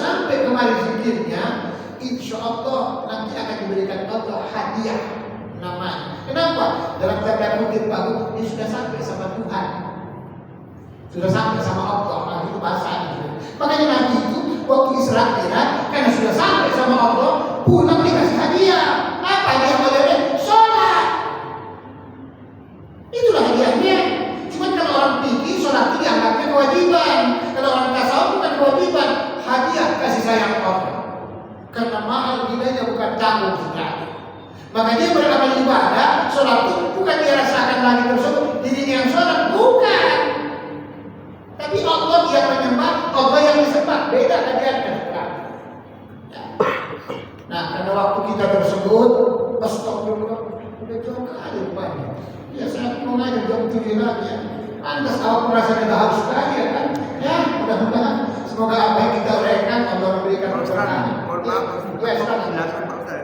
Allah hadiah namanya. Kenapa? Dalam tanda kutip bagus, dia sudah sampai sama Tuhan, sudah sampai sama Allah. Nah, itu bahasanya. Makanya Nabi itu waktu Isra Mi'raj karena sudah sampai sama Allah, pulang dikasih hadiah. Apa dia boleh? Sholat. Itulah hadiahnya. Cuma kalau orang pikir sholat itu dianggapnya kewajiban, kalau orang tasawuf bukan kewajiban, hadiah kasih sayang Allah. Karena mahal nilainya bukan tanggung sekali. Maka dia beramal ibadah, sholat itu bukan dia rasakan lagi tersebut dirinya yang sholat, bukan. Tapi Allah yang menyembah, Allah yang disembah, beda hadiahnya. Nah, karena waktu kita tersebut, astagfirullah, udah jauh kali rupanya. Ya, saya mau ngajar jam 7 lagi ya. Antas awak merasa tidak harus sekali ya kan? Ya, mudah-mudahan semoga apa yang kita uraikan Allah memberikan keberkahan. Mohon maaf, penjelasan Pak Ustaz.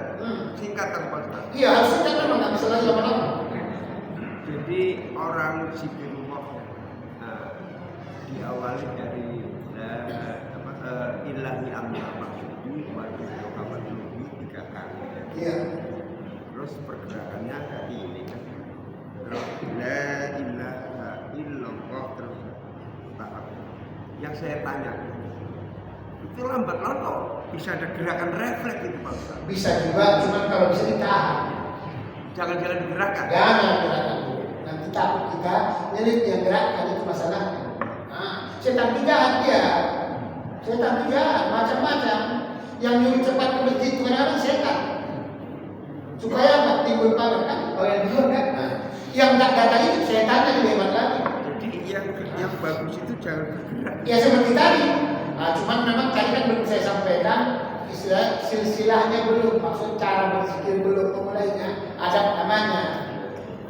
Singkatan Pak Ustaz. Iya, harus singkat memang nggak bisa lagi lama-lama. Jadi orang Zikrullah diawali dari ilahi amma maksudi wa kabar lebih 3 kali. Iya. Terus pergerakannya tadi ini kan. La ilaha illallah terus tahap. Yang saya tanya itu lambat laun bisa ada gerakan refleks itu Pak Ustaz. Bisa juga, cuma kalau bisa ditahan. Jangan-jangan digerakkan. Jangan gerakan dulu. Nanti takut kita nyelip yang gerakkan itu masalahnya. Nah, setan jahat dia. Setan jahat macam-macam. Yang nyuruh cepat ke masjid itu kadang-kadang setan. Supaya apa? Timbul pamer kan? Kalau yang duluan kan? Nah, yang tak datang itu setannya lebih hebat lagi. Jadi yang bagus itu jangan bergerak. Ya seperti tadi. Nah, cuman memang tadi kan belum saya sampaikan istilah silsilahnya belum, maksud cara berzikir belum, memulainya ada namanya.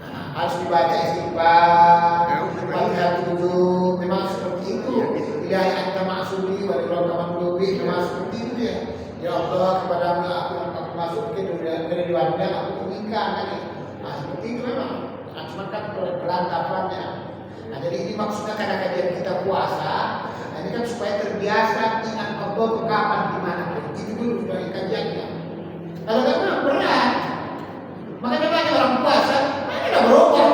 Nah, harus dibaca istighfar, Fatihah 7, memang seperti itu. Ilahi anta ma'asuli wa lirokaman lubi, memang seperti itu ya. Ya Allah, kepadamu aku masuk ke dari wadah aku inginkan lagi. Nah seperti itu memang. Nah, cuman kan pelantapannya. Nah jadi ini maksudnya karena kajian kita puasa. Ini kan supaya terbiasa ingat Allah itu kapan, di mana. Itu dulu sebagai kajiannya. Kalau memang berat, makanya banyak orang puasa, mana udah berubah.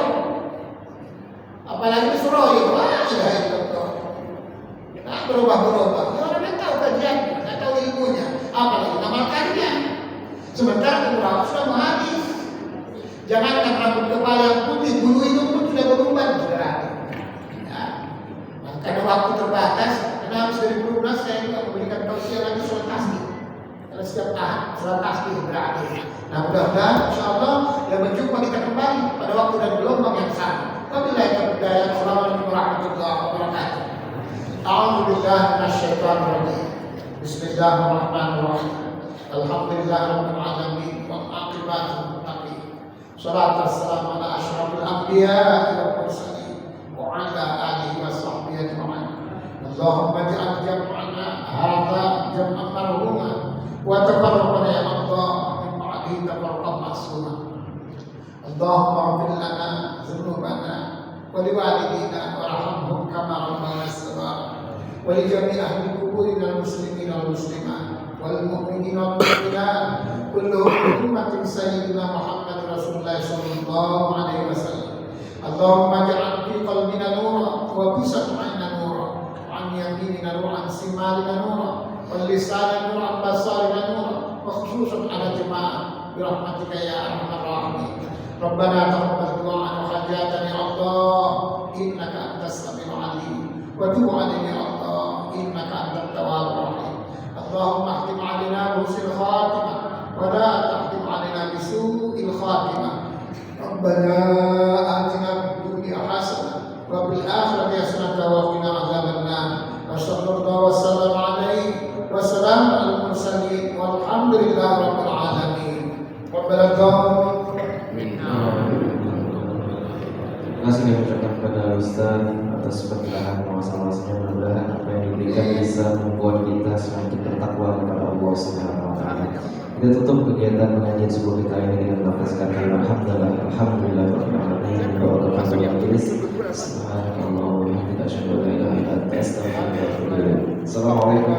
Apalagi disuruh ya, wah sudah itu. Nah berubah-berubah. Orang yang tahu kajiannya, nggak tahu ilmunya, apalagi ngamalkannya. Sementara umur sudah mau habis. Jangankan rambut kepala yang putih, bulu itu pun sudah berubah, saudara. Karena waktu terbatas, karena habis dari perubahan saya juga memberikan tausiah lagi sholat tasbih. Karena setiap tahap sholat tasbih berakhir. Nah mudah-mudahan insya Allah yang berjumpa kita kembali pada waktu dan gelombang yang sama. Wabillahi taufiq wal hidayah. Assalamualaikum warahmatullahi wabarakatuh. A'udzubillahi minasyaitonir rajim. Bismillahirrahmanirrahim. Alhamdulillahirabbil alamin wal aqibatul muttaqin. Shalatu wassalamu ala asyrafil anbiya'i wal mursalin. وعلى آله وصحبه أجمعين. اللهم اجعل جمعنا هذا جمعا مرحوما وتفرقنا يا الله من بعده تفرقا معصوما. اللهم اغفر لنا ذنوبنا ولوالدينا وارحمهم كما ربونا صغارا ولجميع أهل قبورنا المسلمين والمسلمات والمؤمنين والمؤمنات كلهم أمة سيدنا محمد رسول الله صلى الله عليه وسلم. اللهم اجعل في قلبنا نورا وفي سمعنا نورا وعن يميننا نورا وعن شمالنا نورا واللسان نورا وعن بصرنا نورا وخصوصا على جماعة برحمتك يا أرحم الراحمين. ربنا تقبل دعاءنا وحاجاتنا يا الله إنك أنت السميع العليم وتب علينا يا الله إنك أنت التواب الرحيم. اللهم اختم علينا بحسن الخاتمة ولا تختم علينا بسوء الخاتمة. ربنا آتنا في الدنيا حسنة وفي الآخرة حسنة وقنا عذاب النار. وصلى الله وسلم عليه وسلام على المرسلين والحمد لله رب العالمين. ربنا Terima kasih kami ucapkan kepada Ustaz atas pencerahan masalah-masalahnya. Mudah-mudahan apa yang diberikan bisa membuat kita semakin bertakwa kepada Allah Subhanahu wa taala. Kita tutup kegiatan pengajian subuh kita ini dengan melafazkan kalimat alhamdulillah rabbil alamin. Doa kepada majelis. Subhanallah wa bihamdihi asyhadu an la ilaha illa anta astaghfiruka wa atubu ilaik. Assalamualaikum